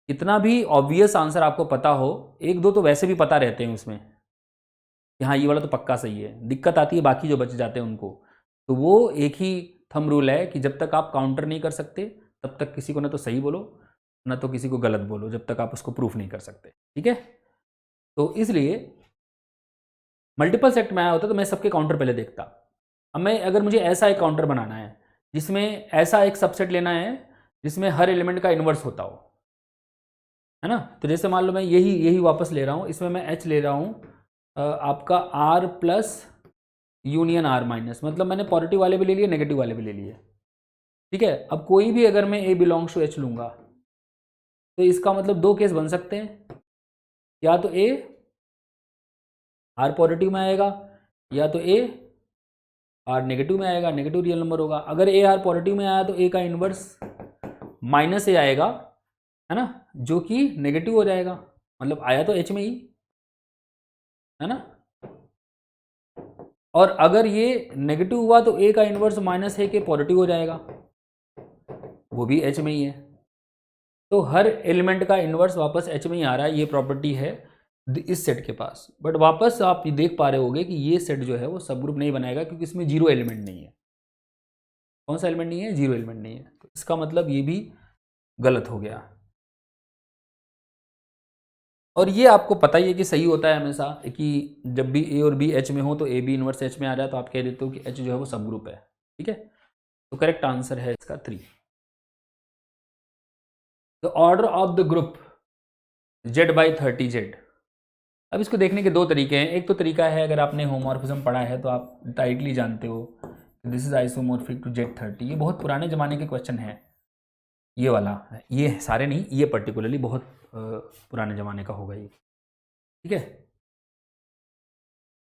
इतना भी ऑब्वियस आंसर आपको पता हो, 1-2 तो वैसे भी पता रहते हैं उसमें कि हाँ ये वाला तो पक्का सही है, दिक्कत आती है बाकी जो बच जाते हैं उनको। तो वो एक ही थंब रूल है कि जब तक आप काउंटर नहीं कर सकते तब तक किसी को ना तो सही बोलो ना तो किसी को गलत बोलो, जब तक आप उसको प्रूफ नहीं कर सकते, ठीक है। तो इसलिए मल्टीपल सेट में आया होता तो मैं सबके काउंटर पहले देखता। अब मैं अगर मुझे ऐसा एक काउंटर बनाना है जिसमें ऐसा एक सबसेट लेना है जिसमें हर एलिमेंट का इन्वर्स होता हो, है ना। तो जैसे मान लो मैं यही वापस ले रहा हूँ, इसमें मैं H ले रहा हूँ आपका R plus union R minus, मतलब मैंने पॉजिटिव वाले भी ले लिए नेगेटिव वाले भी ले लिए, ठीक है। अब कोई भी अगर मैं A बिलोंग्स टू H लूँगा तो इसका मतलब 2 केस बन सकते हैं, या तो A R पॉजिटिव में आएगा या तो A R नेगेटिव में आएगा, नेगेटिव रियल नंबर होगा। अगर A R पॉजिटिव में आया तो A का इन्वर्स -A आएगा, है ना, जो कि नेगेटिव हो जाएगा, मतलब आया तो H में ही, है ना। और अगर ये नेगेटिव हुआ तो A का इन्वर्स -A के पॉजिटिव हो जाएगा, वो भी H में ही है। तो हर एलिमेंट का इन्वर्स वापस H में ही आ रहा है, ये प्रॉपर्टी है इस सेट के पास। बट वापस आप ये देख पा रहे होगे कि ये सेट जो है वो सब ग्रुप नहीं बनाएगा क्योंकि इसमें 0 एलिमेंट नहीं है। कौन सा एलिमेंट नहीं है? 0 एलिमेंट नहीं है। तो इसका मतलब ये भी गलत हो गया। और ये आपको पता ही है कि सही होता है हमेशा कि जब भी A और B H में हो तो AB इन्वर्स H में आ जाए तो आप कह देते हो कि H जो है वो सब ग्रुप है, ठीक है। तो करेक्ट आंसर है इसका 3। The order of the group Z/30Z। अब इसको देखने के 2 तरीके हैं। एक तो तरीका है, अगर आपने होमोमॉर्फिज्म पढ़ा है तो आप टाइटली जानते हो this is isomorphic to Z30। ये बहुत पुराने ज़माने के क्वेश्चन है, ये वाला, ये सारे नहीं, ये पर्टिकुलरली बहुत पुराने ज़माने का होगा ये, ठीक है।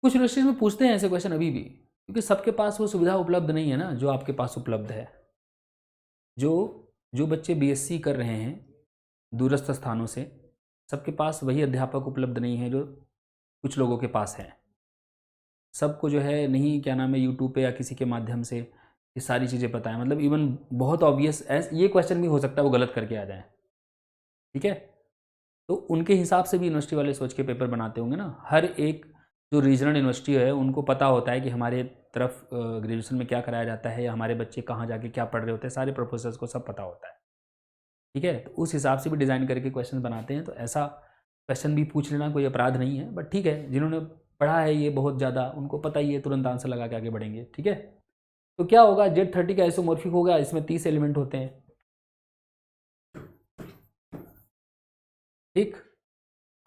कुछ यूनिवर्सिटीज में पूछते हैं ऐसे क्वेश्चन अभी भी, क्योंकि सबके पास वो सुविधा उपलब्ध नहीं है ना जो आपके पास उपलब्ध है। जो बच्चे BSc कर रहे हैं दूरस्थ स्थानों से, सबके पास वही अध्यापक उपलब्ध नहीं है जो कुछ लोगों के पास है। सबको जो है नहीं, क्या नाम है, यूट्यूब पे या किसी के माध्यम से ये सारी चीज़ें पता है। मतलब इवन बहुत ऑब्वियस ये क्वेश्चन भी हो सकता है वो गलत करके आ जाए, ठीक है, तो उनके हिसाब से भी यूनिवर्सिटी वाले सोच के पेपर बनाते होंगे ना। हर एक जो रीजनल यूनिवर्सिटी है उनको पता होता है कि हमारे तरफ ग्रेजुएशन में क्या कराया जाता है या हमारे बच्चे कहाँ जाके क्या पढ़ रहे होते हैं, सारे प्रोफेसर्स को सब पता होता है। ठीक है, तो उस हिसाब से भी डिज़ाइन करके क्वेश्चन बनाते हैं। तो ऐसा क्वेश्चन भी पूछ लेना कोई अपराध नहीं है, बट ठीक है, जिन्होंने पढ़ा है ये बहुत ज़्यादा, उनको पता ही है, तुरंत आंसर लगा के आगे बढ़ेंगे। ठीक है, तो क्या होगा, Z30 का आइसोमॉर्फिक होगा, इसमें 30 एलिमेंट होते हैं। ठीक,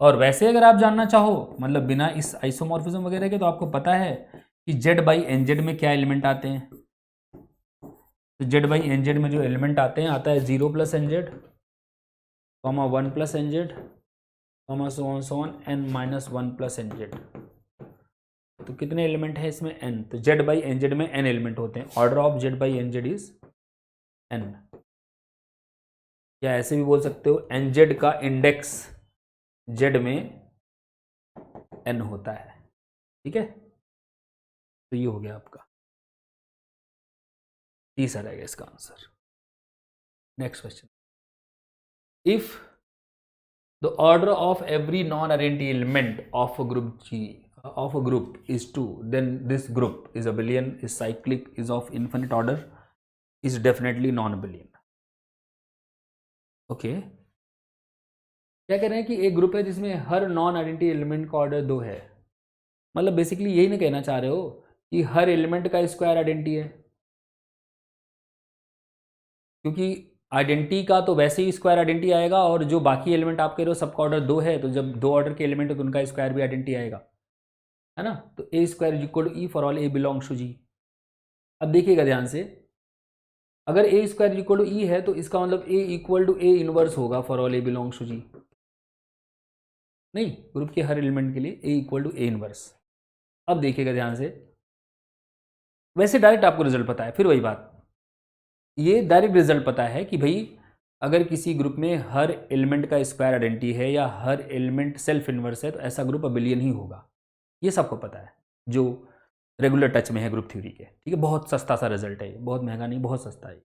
और वैसे अगर आप जानना चाहो मतलब बिना इस आइसोमॉर्फिज्म वगैरह के, तो आपको पता है कि Z/NZ में क्या एलिमेंट आते हैं। तो Z/NZ में जो एलिमेंट आते हैं आता है 0 + NZ, 1 + NZ, so on n - 1 + NZ। तो कितने एलिमेंट है इसमें, n। तो Z/NZ में n एलिमेंट होते हैं, order of Z/NZ is n। या ऐसे भी बोल सकते हो NZ का इंडेक्स Z में n होता है। ठीक है, तो ये हो गया आपका तीसरा रहेगा इसका answer. Next question, if the order of every non identity element of a group G of a group is 2, then this group is abelian, is cyclic, is of infinite order, is definitely non-abelian। Okay, क्या कह रहे हैं कि एक group है जिसमें हर non identity element का order 2 है। मतलब बेसिकली यही ना कहना चाह रहे हो कि हर एलिमेंट का स्क्वायर आइडेंटिटी है, क्योंकि आइडेंटिटी का तो वैसे ही स्क्वायर आइडेंटिटी आएगा, और जो बाकी एलिमेंट आप कह रहे हो सबका ऑर्डर 2 है, तो जब 2 ऑर्डर के एलिमेंट है तो उनका स्क्वायर भी आइडेंटिटी आएगा, है ना। तो A² = E for all A belongs to G। अब देखिएगा ध्यान से, अगर A² = E है तो इसका मतलब A = A इनवर्स होगा for all A belongs to G। नहीं, ग्रुप के हर एलिमेंट के लिए A = A इनवर्स। अब देखिएगा ध्यान से, वैसे डायरेक्ट आपको रिजल्ट पता है, फिर वही बात, ये डायरेक्ट रिजल्ट पता है कि भाई अगर किसी ग्रुप में हर एलिमेंट का स्क्वायर आइडेंटिटी है या हर एलिमेंट सेल्फ इनवर्स है, तो ऐसा ग्रुप अबिलियन ही होगा। ये सबको पता है जो रेगुलर टच में है ग्रुप थ्योरी के। ठीक है, बहुत सस्ता सा रिजल्ट है ये, बहुत महंगा नहीं, बहुत सस्ता है।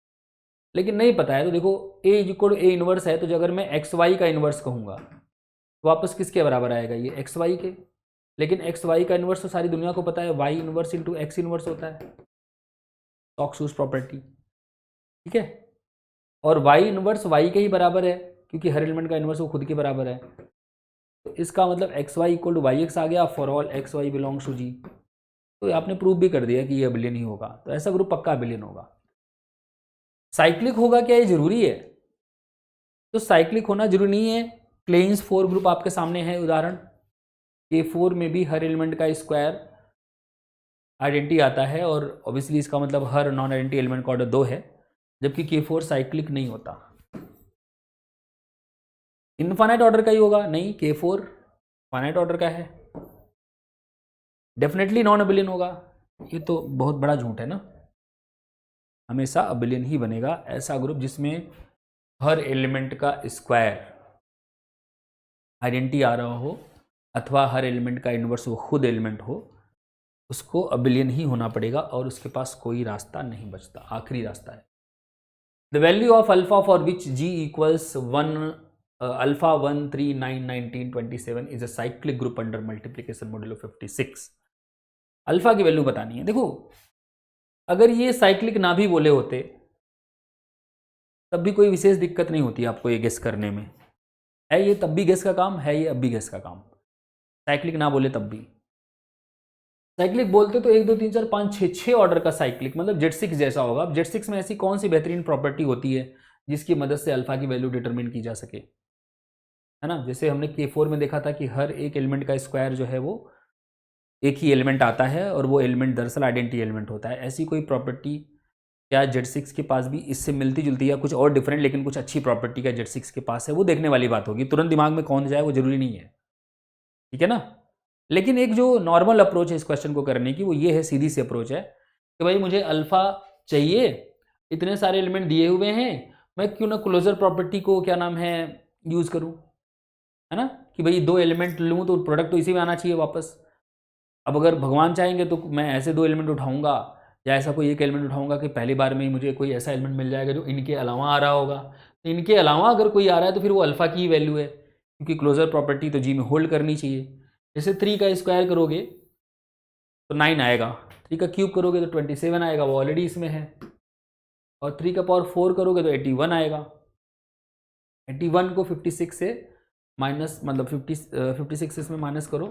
लेकिन नहीं पता है तो देखो, A = A इनवर्स है, तो जो अगर मैं XY का इनवर्स कहूँगा तो वापस किसके बराबर आएगा, ये XY के। लेकिन XY का इनवर्स तो सारी दुनिया को पता है, Y इनवर्स × X इनवर्स होता है, स्टोक्स प्रॉपर्टी। ठीक है, और Y इनवर्स Y के ही बराबर है, क्योंकि हर एलिमेंट का इनवर्स वो खुद के बराबर है। तो इसका मतलब XY = YX आ गया for all XY belongs to G। तो आपने प्रूव भी कर दिया कि ये अबिलियन ही होगा, तो ऐसा ग्रुप पक्का अबिलियन होगा। साइक्लिक होगा क्या ये जरूरी है, तो साइक्लिक होना जरूरी नहीं है। क्लेन्स 4 ग्रुप आपके सामने है उदाहरण, K4 में भी हर एलिमेंट का स्क्वायर आइडेंटिटी आता है, और ऑब्वियसली इसका मतलब हर नॉन आइडेंटिटी एलिमेंट का ऑर्डर 2 है, जबकि K4 साइक्लिक नहीं होता। इनफाइनाइट ऑर्डर का ही होगा, नहीं K4 फाइनाइट ऑर्डर का है, डेफिनेटली नॉन अबिलियन होगा। ये तो बहुत बड़ा झूठ है ना, हमेशा अबिलियन ही बनेगा ऐसा ग्रुप जिसमें हर एलिमेंट का स्क्वायर आइडेंटिटी आ रहा हो, अथवा हर एलिमेंट का इनवर्स वो खुद एलिमेंट हो, उसको अबिलियन ही होना पड़ेगा, और उसके पास कोई रास्ता नहीं बचता, आखिरी रास्ता है। The value of alpha for which G = 1 alpha 1 3 9 19 27 is a cyclic group under multiplication modulo 56। Alpha की वैल्यू बतानी है। देखो, अगर ये साइक्लिक ना भी बोले होते तब भी कोई विशेष दिक्कत नहीं होती आपको ये गेस करने में, है ये तब भी गेस का काम है, ये अब भी गेस का काम। साइक्लिक ना बोले तब भी, साइक्लिक बोलते तो 1 2 3 4 5 6 6 ऑर्डर का साइक्लिक, मतलब Z6 जैसा होगा। अब Z6 में ऐसी कौन सी बेहतरीन प्रॉपर्टी होती है जिसकी मदद से अल्फा की वैल्यू डिटरमिन की जा सके, है ना। जैसे हमने K4 में देखा था कि हर एक एलिमेंट का स्क्वायर जो है वो एक ही एलिमेंट आता है, और वो एलिमेंट दरअसल आइडेंटिटी एलिमेंट होता है। ऐसी कोई प्रॉपर्टी क्या Z6 के पास भी इससे मिलती जुलती या कुछ और डिफरेंट लेकिन कुछ अच्छी प्रॉपर्टी का Z6 के पास है, वो देखने वाली बात होगी। तुरंत दिमाग में कौन जाए वो जरूरी नहीं है, ठीक है ना। लेकिन एक जो नॉर्मल अप्रोच है इस क्वेश्चन को करने की, वो ये है, सीधी सी अप्रोच है कि भाई मुझे अल्फा चाहिए, इतने सारे एलिमेंट दिए हुए हैं, मैं क्यों ना क्लोजर प्रॉपर्टी को क्या नाम है यूज करूं, है ना, कि भाई 2 एलिमेंट लूं तो प्रोडक्ट तो इसी में आना चाहिए वापस। अब अगर भगवान चाहेंगे तो मैं ऐसे 2 एलिमेंट उठाऊंगा, या ऐसा कोई एक एलिमेंट उठाऊंगा कि पहली बार में ही मुझे कोई ऐसा एलिमेंट मिल जाएगा जो इनके अलावा आ रहा होगा, इनके अलावा अगर कोई आ रहा है तो फिर वो अल्फ़ा की वैल्यू है, क्योंकि क्लोजर प्रॉपर्टी तो जी में होल्ड करनी चाहिए। जैसे 3 का स्क्वायर करोगे तो 9 आएगा, 3 का क्यूब करोगे तो 27 आएगा, वो ऑलरेडी इसमें है। और 3 का पावर 4 करोगे तो 81 आएगा। 81 को 56 से माइनस, मतलब 56 इसमें माइनस करो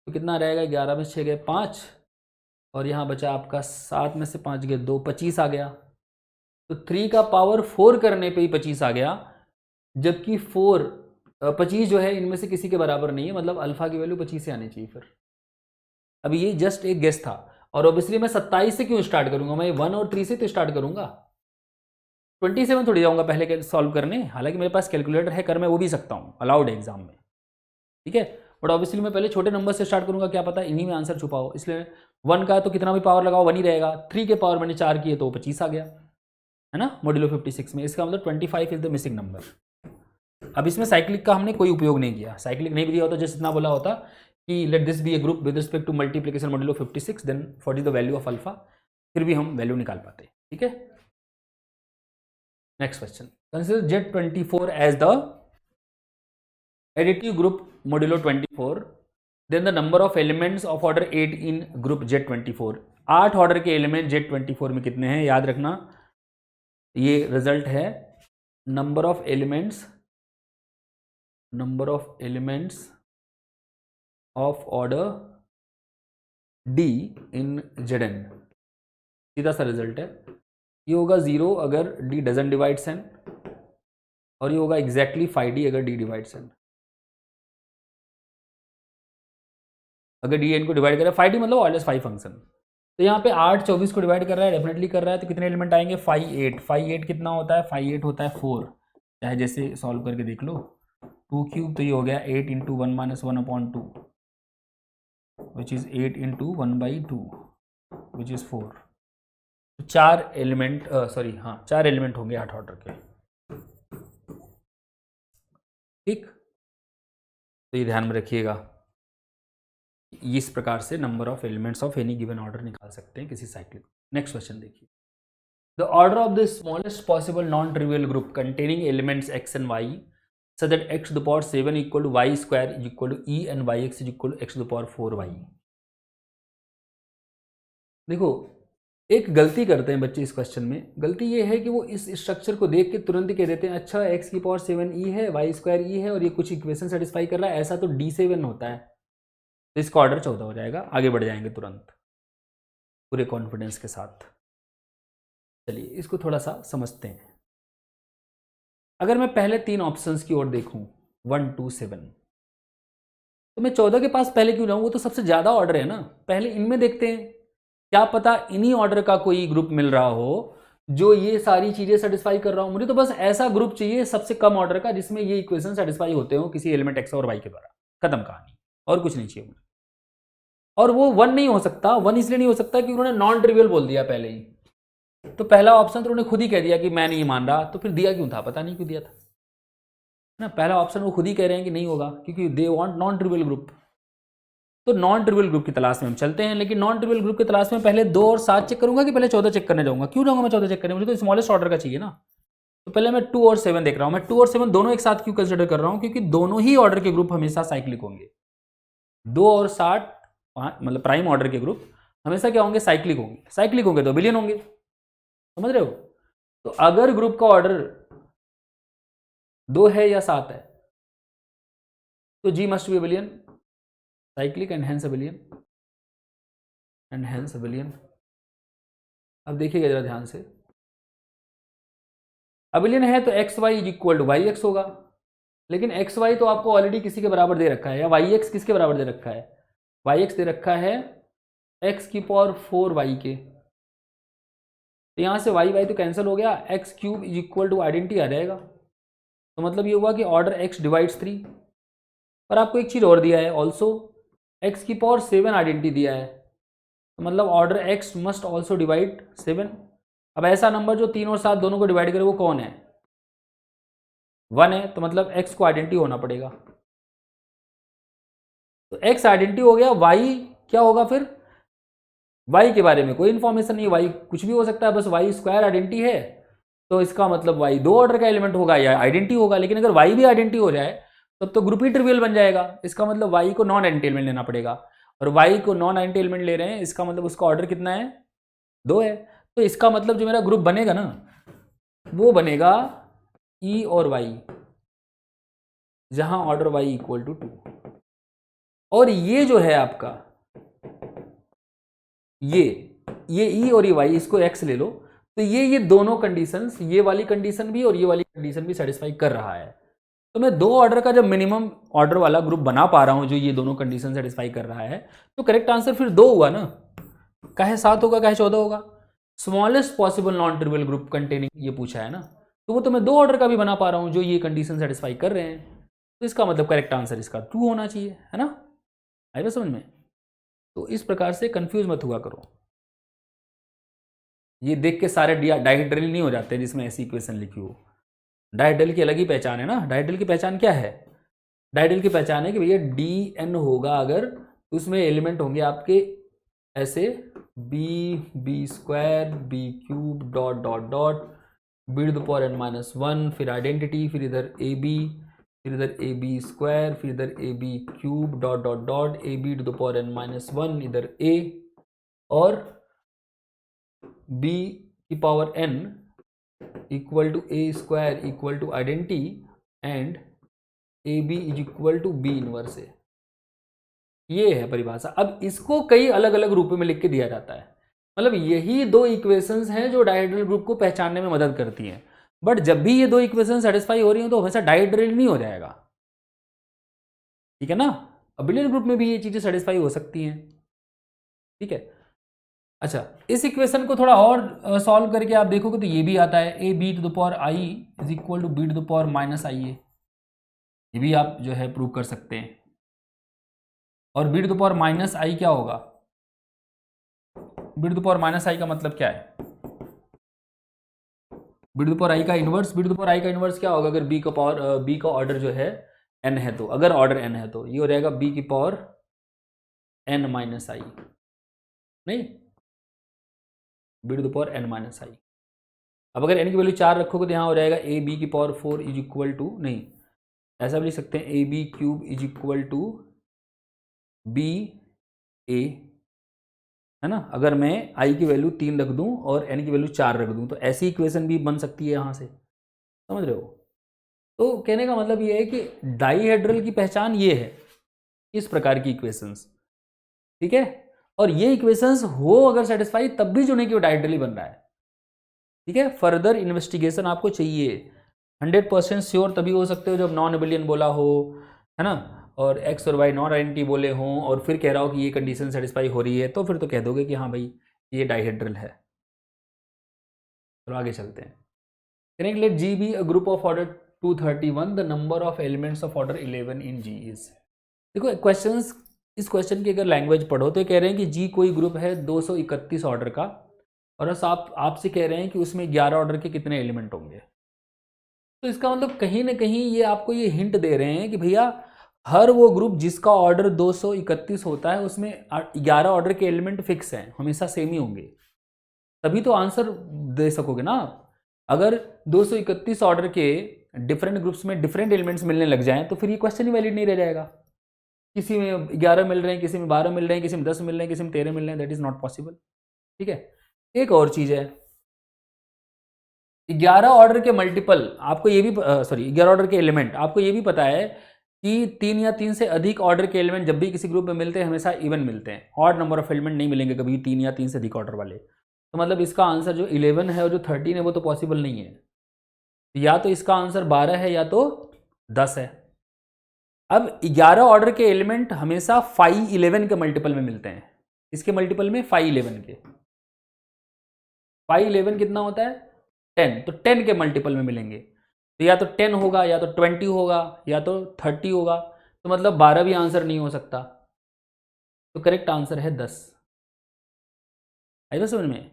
तो कितना रहेगा, 11 में 6 गए 5, और यहाँ बचा आपका 7 में से 5 गए 2, 25 आ गया। तो 3 का पावर 4 करने पे ही 25 आ गया, जबकि 25 जो है इनमें से किसी के बराबर नहीं है, मतलब अल्फा की वैल्यू 25 से आनी चाहिए। फिर अभी ये जस्ट एक गेस था, और ऑब्वियसली मैं 27 से क्यों स्टार्ट करूंगा, मैं 1 और 3 से तो स्टार्ट करूंगा, 27 थोड़ी जाऊंगा पहले सॉल्व करने। हालांकि मेरे पास कैलकुलेटर है, कर मैं वो भी सकता हूँ, अलाउड है एग्जाम में, ठीक है। बट ऑब्वियसली मैं पहले छोटे नंबर से स्टार्ट करूंगा, क्या पता इन्हीं में आंसर छुपा हो। इसलिए 1 का तो कितना भी पावर लगाओ 1 ही रहेगा, 3 के पावर मैंने 4 किए तो 25 आ गया, है ना, मॉड्यूलो 56 में। इसका मतलब 25 इज द मिसिंग नंबर। अब इसमें साइक्लिक का हमने कोई उपयोग नहीं किया, साइक्लिक नहीं भी दिया होता, जैसे इतना बोला होता कि let this be a group with respect to multiplication modulo 56, then what is the value of alpha, फिर भी हम वैल्यू निकाल पाते, ठीक है। Next question, consider Z24 as the additive group modulo 24, then the number of elements of order 8 in group Z24। 8 order के element Z24 में कितने हैं, याद रखना ये रिजल्ट है number of elements of order D in Zn। सीधा सा रिजल्ट है, ये होगा 0 अगर D डजन डिवाइड्स n, और ये होगा एग्जैक्टली 5D अगर D डिवाइड्स n। अगर डी एन को डिवाइड करें 5D मतलब ऑलवेज 5 फंक्शन, तो यहाँ पे 8 24 को डिवाइड कर रहा है, डेफिनेटली कर रहा है, तो कितने एलिमेंट आएंगे 5 8 कितना होता है 5 8 होता है 4, चाहे जैसे सॉल्व करके देख लो। 2 क्यूब तो ये हो गया 8 into 1 minus 1/2 which is 8 into 1/2 which is 4। 4 element हाँ 4 एलिमेंट होंगे 8 ऑर्डर के, ठीक। तो ये ध्यान में रखिएगा, इस प्रकार से number of elements of any given order निकाल सकते हैं किसी साइक्लिक। नेक्स्ट क्वेश्चन देखिए, the order of the smallest possible non trivial group containing elements x and y so that x to the power 7 equal to y square is equal to e and yx is equal to x to the power 4y। देखो एक गलती करते हैं बच्चे इस question में, गलती ये है कि वो इस स्ट्रक्चर को देख के तुरंत ही कह देते हैं अच्छा x की पावर 7 e है, y स्क्वायर e है, और ये कुछ इक्वेशन सेटिस्फाई कर रहा है, ऐसा तो D7 होता है, तो इसका ऑर्डर 14 हो जाएगा। आगे बढ़ जाएंगे तुरंत पूरे कॉन्फिडेंस के साथ। चलिए इसको थोड़ा सा समझते हैं। अगर मैं पहले 3 ऑप्शंस की ओर देखूं 1 2 7, तो मैं 14 के पास पहले क्यों जाऊं, वो तो सबसे ज़्यादा ऑर्डर है ना, पहले इनमें देखते हैं, क्या पता इन्हीं ऑर्डर का कोई ग्रुप मिल रहा हो जो ये सारी चीज़ें सेटिस्फाई कर रहा हो। मुझे तो बस ऐसा ग्रुप चाहिए सबसे कम ऑर्डर का जिसमें ये इक्वेशन सेटिस्फाई होते हो किसी एलिमेंट एक्स और वाई के द्वारा, खत्म कहानी, और कुछ नहीं चाहिए मुझे। और वो 1 नहीं हो सकता, 1 इसलिए नहीं हो सकता कि उन्होंने नॉन ट्रिवियल बोल दिया पहले ही, तो पहला ऑप्शन तो उन्होंने खुद ही कह दिया कि मैं नहीं मान रहा, तो फिर दिया क्यों था, पता नहीं क्यों दिया था ना। पहला ऑप्शन वो खुद ही कह रहे हैं कि नहीं होगा क्योंकि they want non trivial group. तो नॉन ट्रिवियल ग्रुप की तलाश में हम चलते हैं, लेकिन नॉन ट्रिवियल ग्रुप की तलाश में पहले 2 और 7 चेक करूंगा कि पहले 14 चेक करने जाऊंगा। क्यों जाऊंगा मैं 14 चेक करने, मुझे तो स्मॉलेस्ट ऑर्डर का चाहिए ना। तो पहले मैं 2 और 7 देख रहा हूं। मैं 2 और 7 दोनों एक साथ क्यों कंसिडर कर रहा हूं, क्योंकि दोनों ही ऑर्डर के ग्रुप हमेशा साइक्लिक होंगे। 2 और 7 मतलब प्राइम ऑर्डर के ग्रुप हमेशा क्या होंगे, साइक्लिक होंगे। साइक्लिक होंगे तो बिलियन होंगे, समझ रहे हो। तो अगर ग्रुप का ऑर्डर 2 है या 7 है तो G must be abelian, cyclic and hence abelian, and hence abelian. अब देखिएगा जरा ध्यान से, अबिलियन है तो X Y is equal to Y X होगा, लेकिन एक्स वाई तो आपको ऑलरेडी किसी के बराबर दे रखा है, या वाई एक्स किसके बराबर दे रखा है, वाई एक्स दे रखा है एक्स की पावर 4 वाई के। तो यहाँ से वाई वाई तो कैंसिल हो गया, X cube is equal to identity आ जाएगा। तो मतलब ये हुआ कि ऑर्डर एक्स डिवाइड्स 3, और आपको एक चीज़ और दिया है ऑल्सो, एक्स की पावर 7 आइडेंटिटी दिया है, तो मतलब order x must also divide 7। अब ऐसा नंबर जो 3 और 7 दोनों को डिवाइड करे वो कौन है, 1 है, तो मतलब एक्स को आइडेंटिटी होना पड़ेगा। तो एक्स आइडेंटिटी हो गया, वाई क्या होगा फिर, वाई के बारे में कोई इंफॉर्मेशन नहीं, वाई कुछ भी हो सकता है, बस वाई स्क्वायर आइडेंटिटी है, तो इसका मतलब y दो ऑर्डर का एलिमेंट होगा या आइडेंटिटी होगा, लेकिन अगर y भी आइडेंटिटी हो जाए तब तो ग्रुप ही ट्रिवियल बन जाएगा। इसका मतलब y को नॉन आइडेंटिटी एलिमेंट लेना पड़ेगा, और y को नॉन आइडेंटिटी एलिमेंट ले रहे हैं, इसका मतलब उसका ऑर्डर कितना है, 2 है। तो इसका मतलब जो मेरा ग्रुप बनेगा ना वो बनेगा e और y, जहां ऑर्डर y इक्वल टू 2। और ये जो है आपका ये e और ये y, इसको x ले लो, तो ये दोनों कंडीशंस, ये वाली कंडीशन भी और ये वाली कंडीशन भी सेटिस्फाई कर रहा है। तो मैं दो ऑर्डर का जब मिनिमम ऑर्डर वाला ग्रुप बना पा रहा हूं जो ये दोनों कंडीशन सेटिस्फाई कर रहा है, तो करेक्ट आंसर फिर 2 हुआ ना, कहे 7 होगा कहे 14 होगा। Smallest possible non trivial group containing ये पूछा है ना, तो वो तो मैं 2 ऑर्डर का भी बना पा रहा हूं जो ये कंडीशन सेटिस्फाई कर रहे हैं, तो इसका मतलब करेक्ट आंसर इसका 2 होना चाहिए, है ना। आई बात समझ में। तो इस प्रकार से कंफ्यूज मत हुआ करो, ये देख के सारे डायहेड्रल नहीं हो जाते जिसमें ऐसी इक्वेशन लिखी हो। डायहेड्रल की अलग ही पहचान है ना। डायहेड्रल की पहचान क्या है, डायहेड्रल की पहचान है कि भैया dn होगा अगर उसमें एलिमेंट होंगे आपके ऐसे B square B cube dot dot dot B to the power n-1, फिर आइडेंटिटी, फिर इधर ए बी, फिर इधर ए बी स्क्वायर, फिर इधर A B cube dot dot dot A B to the power n-1, इधर a, और b की power n equal to A square equal to identity and A B is equal to B inverse A. ये है परिभाषा। अब इसको कई अलग अलग रूपों में लिख के दिया जाता है, मतलब यही 2 इक्वेशंस हैं जो डायहेड्रल ग्रुप को पहचानने में मदद करती हैं। बट जब भी ये 2 इक्वेशन सेटिस्फाई हो रही हो तो हमेशा डायहेड्रल नहीं हो जाएगा, ठीक है ना। अबिलियन ग्रुप में भी ये चीजें सेटिस्फाई हो सकती हैं, ठीक है। अच्छा, इस इक्वेशन को थोड़ा और सॉल्व करके आप देखोगे तो ये भी आता है, A B to the power I is equal to B to the power minus I A, ये भी आप जो है प्रूव कर सकते हैं। और B to the power minus I क्या होगा, B to the power minus I का मतलब क्या है, B to the power I का inverse, B to the power I का इनवर्स क्या होगा अगर बी का पावर बी का ऑर्डर जो है n है, तो अगर ऑर्डर n है तो ये हो जाएगा बी की पावर n माइनस आई, नहीं B to the power n minus I. अब अगर n की वैल्यू 4 रखोगे तो यहाँ हो जाएगा ए बी की पावर 4 इज इक्वल टू, नहीं ऐसा भी लिख सकते हैं, A B cube is equal to B A, है ना। अगर मैं i की वैल्यू 3 रख दूं और n की वैल्यू 4 रख दूं तो ऐसी इक्वेशन भी बन सकती है यहाँ से, समझ रहे हो। तो कहने का मतलब ये है कि डाईहेड्रल की पहचान ये है, इस प्रकार की इक्वेशंस, ठीक है। और ये इक्वेशंस हो अगर सेटिस्फाई तब भी जो नहीं कि वो डाईहेड्रल ही बन रहा है, ठीक है। फर्दर इन्वेस्टिगेशन आपको चाहिए, 100% श्योर तभी हो सकते हो जब नॉन एबिलियन बोला हो, है ना, और एक्स और वाई नॉन आइडेंटिटी बोले हों और फिर कह रहा हो कि ये कंडीशन सेटिस्फाई हो रही है, तो फिर तो कह दोगे कि हाँ भाई ये डाईहेड्रल है। चलो आगे चलते हैं। Correct, let G be a group of order 231, the number of elements of order 11 in G is. देखो क्वेश्चंस, इस क्वेश्चन की अगर लैंग्वेज पढ़ो तो कह रहे हैं कि जी कोई ग्रुप है 231 ऑर्डर का, और आप आपसे कह रहे हैं कि उसमें 11 ऑर्डर के कितने एलिमेंट होंगे। तो इसका मतलब कहीं ना कहीं ये आपको ये हिंट दे रहे हैं कि भैया हर वो ग्रुप जिसका ऑर्डर 231 होता है उसमें 11 ऑर्डर के एलिमेंट फिक्स हैं, हमेशा सेम ही होंगे, तभी तो आंसर दे सकोगे ना आप। अगर 231 ऑर्डर के डिफरेंट ग्रुप्स में डिफरेंट एलिमेंट्स मिलने लग जाएं तो फिर ये क्वेश्चन ही वैलिड नहीं रह जाएगा। किसी में 11 मिल रहे हैं, किसी में 12 मिल रहे हैं, किसी में 10 मिल रहे हैं, किसी में 13 मिल रहे हैं, दैट इज नॉट पॉसिबल, ठीक है। एक और चीज है, 11 ऑर्डर के मल्टीपल आपको ये भी सॉरी 11 ऑर्डर के एलिमेंट आपको ये भी पता है कि 3 या 3 से अधिक ऑर्डर के एलिमेंट जब भी किसी ग्रुप में मिलते हैं हमेशा इवन मिलते हैं, ऑड नंबर ऑफ एलिमेंट नहीं मिलेंगे कभी 3 या 3 से अधिक ऑर्डर वाले। तो मतलब इसका आंसर जो 11 है और जो 13 है वो तो पॉसिबल नहीं है, या तो इसका आंसर 12 है या तो 10 है। अब 11 ऑर्डर के एलिमेंट हमेशा 5 11 के मल्टीपल में मिलते हैं, इसके मल्टीपल में 5 11 के, 5 11 कितना होता है 10, तो 10 के मल्टीपल में मिलेंगे, तो या तो 10 होगा या तो 20 होगा या तो 30 होगा, तो मतलब 12 भी आंसर नहीं हो सकता, तो करेक्ट आंसर है 10। आइए समझ में,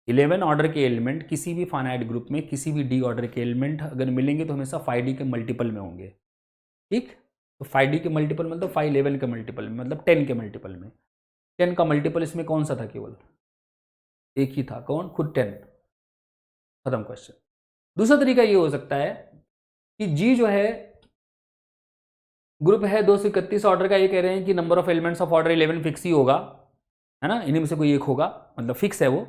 11 ऑर्डर के एलिमेंट किसी भी फाइनाइट ग्रुप में किसी भी डी ऑर्डर के एलिमेंट अगर मिलेंगे तो हमेशा 5d के मल्टीपल में होंगे, ठीक। तो 5d के मल्टीपल मतलब 5 11 के मल्टीपल में, मतलब 10 के मल्टीपल में। 10 का मल्टीपल इसमें कौन सा था, केवल एक ही था, कौन, खुद 10। खत्म क्वेश्चन। दूसरा तरीका ये हो सकता है कि जी जो है ग्रुप है 231 ऑर्डर का, ये कह रहे हैं कि number of elements of order 11 fix ही होगा, है ना, इन्हीं में से कोई एक होगा, मतलब फिक्स है वो।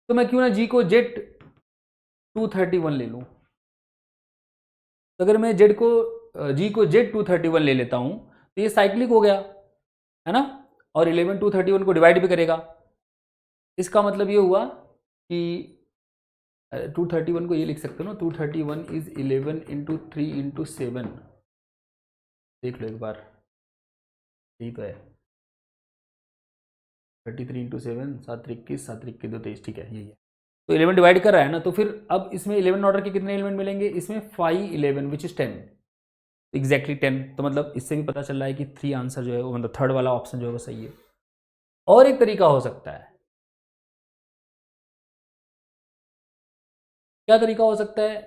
तो मैं क्यों ना जी को जेड 231 ले लूं। तो अगर मैं जेड को जी को जेड 231 ले लेता हूं तो ये साइक्लिक हो गया, है ना, और 11 231 को डिवाइड भी करेगा। इसका मतलब ये हुआ कि 231 को ये लिख सकते हो ना, 231 इज 11 इंटू 3 इंटू 7। देख लो एक बार, यही तो है 33 इंटू 7, 7 21, 7 21 2 23, ठीक है यही है। तो 11 डिवाइड कर रहा है ना, तो फिर अब इसमें 11 ऑर्डर के कितने एलिमेंट मिलेंगे, इसमें 5 11 विच इज 10, एग्जैक्टली 10। तो मतलब इससे भी पता चल रहा है कि 3 आंसर जो है वो, मतलब थर्ड वाला ऑप्शन जो है वो सही है। और एक तरीका हो सकता है, क्या तरीका हो सकता है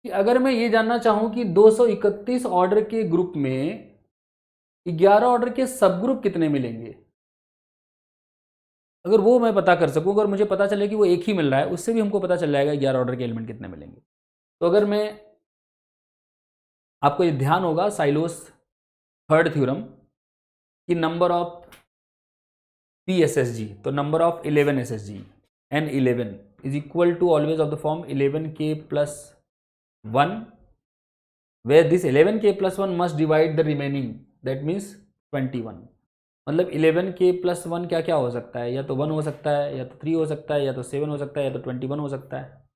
कि अगर मैं ये जानना चाहूं कि 231 ऑर्डर के ग्रुप में 11 ऑर्डर के सब ग्रुप कितने मिलेंगे, अगर वो मैं पता कर सकूं, अगर मुझे पता चले कि वो एक ही मिल रहा है, उससे भी हमको पता चल जाएगा 11 ऑर्डर के एलिमेंट कितने मिलेंगे। तो अगर मैं, आपको ये ध्यान होगा साइलोस थर्ड थ्योरम कि नंबर ऑफ PSSG, तो number of 11 SSG N11 is equal to always of the form 11K plus 1, where this 11K plus 1 must divide the remaining, that means 21। मतलब 11K plus 1 क्या क्या हो सकता है, या तो 1 हो सकता है, या तो 3 हो सकता है, या तो 7 हो सकता है, या तो 21 हो सकता है।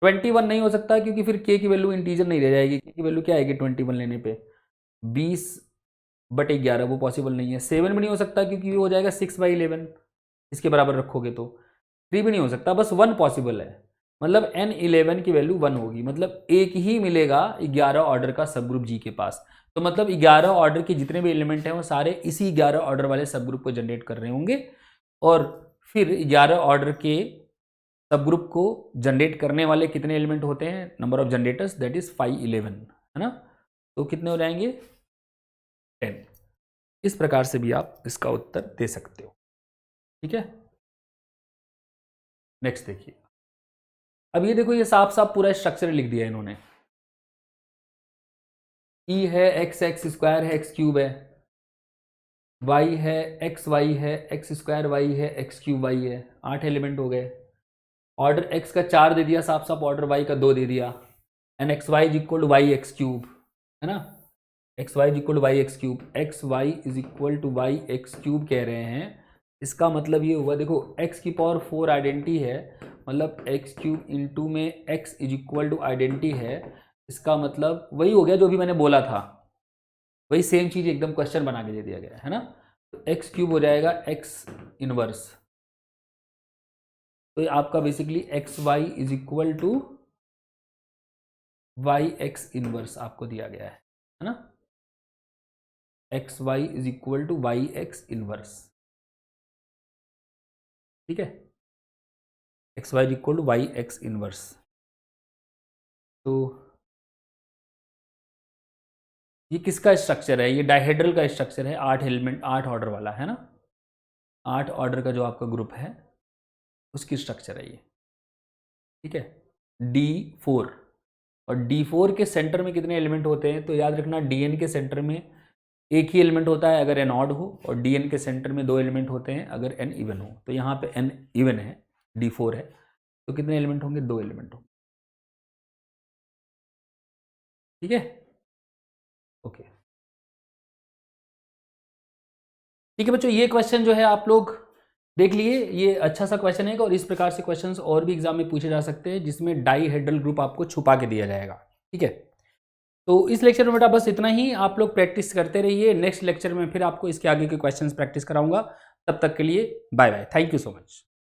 21 नहीं हो सकता क्योंकि फिर K की वैल्यू इंटीजर नहीं रह जाएगी। K की वैल्यू क्या आएगी 21 लेने पे, 20/11, वो पॉसिबल नहीं है। 7 भी नहीं हो सकता क्योंकि वो हो जाएगा 6/11, इसके बराबर रखोगे तो। 3 भी नहीं हो सकता, बस 1 पॉसिबल है, मतलब N11 की वैल्यू 1 होगी, मतलब एक ही मिलेगा 11 ऑर्डर का सब ग्रुप जी के पास। तो मतलब 11 ऑर्डर के जितने भी एलिमेंट हैं वो सारे इसी 11 ऑर्डर वाले सब ग्रुप को जनरेट कर रहे होंगे, और फिर 11 ऑर्डर के सब ग्रुप को जनरेट करने वाले कितने एलिमेंट होते हैं, number of generators, that is 5 11, है ना। तो कितने हो जाएंगे 10। इस प्रकार से भी आप इसका उत्तर दे सकते हो, ठीक है। नेक्स्ट देखिए, अब ये देखो, ये साफ साफ पूरा स्ट्रक्चर लिख दिया इन्होंने। ई है, एक्स एक्स स्क्वायर है, एक्स क्यूब है, वाई है, एक्स वाई है, एक्स स्क्वायर वाई है, एक्स क्यूब वाई है। 8 एलिमेंट हो गए। ऑर्डर एक्स का 4 दे दिया साफ साफ, ऑर्डर वाई का 2 दे दिया, and X Y is equal to Y X cube, है ना। X Y is equal to Y X cube, X Y is equal to Y X cube कह रहे हैं। इसका मतलब ये हुआ, देखो एक्स की पावर 4 आइडेंटिटी है, मतलब एक्स क्यूब इंटू में X is equal to identity है। इसका मतलब वही हो गया जो भी मैंने बोला था, वही सेम चीज एकदम क्वेश्चन बना के दे दिया गया है ना। तो एक्स क्यूब हो जाएगा एक्स इनवर्स, तो ये आपका basically X Y is equal to Y X inverse आपको दिया गया है ना। X Y is equal to Y X inverse, ठीक है, X Y is equal to Y X inverse. तो ये किसका स्ट्रक्चर है, ये डायहेड्रल का स्ट्रक्चर है, 8 एलिमेंट 8 ऑर्डर वाला, है ना। 8 ऑर्डर का जो आपका ग्रुप है उसकी स्ट्रक्चर है ये, ठीक है। D4, और D4 के सेंटर में कितने एलिमेंट होते हैं, तो याद रखना DN के सेंटर में एक ही एलिमेंट होता है अगर N ऑड हो, और DN के सेंटर में 2 एलिमेंट होते हैं अगर N इवन हो। तो यहाँ पे N इवन है, D4 है, तो कितने एलिमेंट होंगे, 2 एलिमेंट होंगे, ठीक है, ओके। ठीक है बच्चों, ये क्वेश्चन जो है आप लोग देख लिए, ये अच्छा सा क्वेश्चन है, और इस प्रकार से क्वेश्चंस और भी एग्जाम में पूछे जा सकते हैं जिसमें डाईहेड्रल ग्रुप आपको छुपा के दिया जाएगा, ठीक है। तो इस लेक्चर में बेटा बस इतना ही, आप लोग प्रैक्टिस करते रहिए। नेक्स्ट लेक्चर में फिर आपको इसके आगे के क्वेश्चंस प्रैक्टिस कराऊंगा। तब तक के लिए bye bye, thank you so much.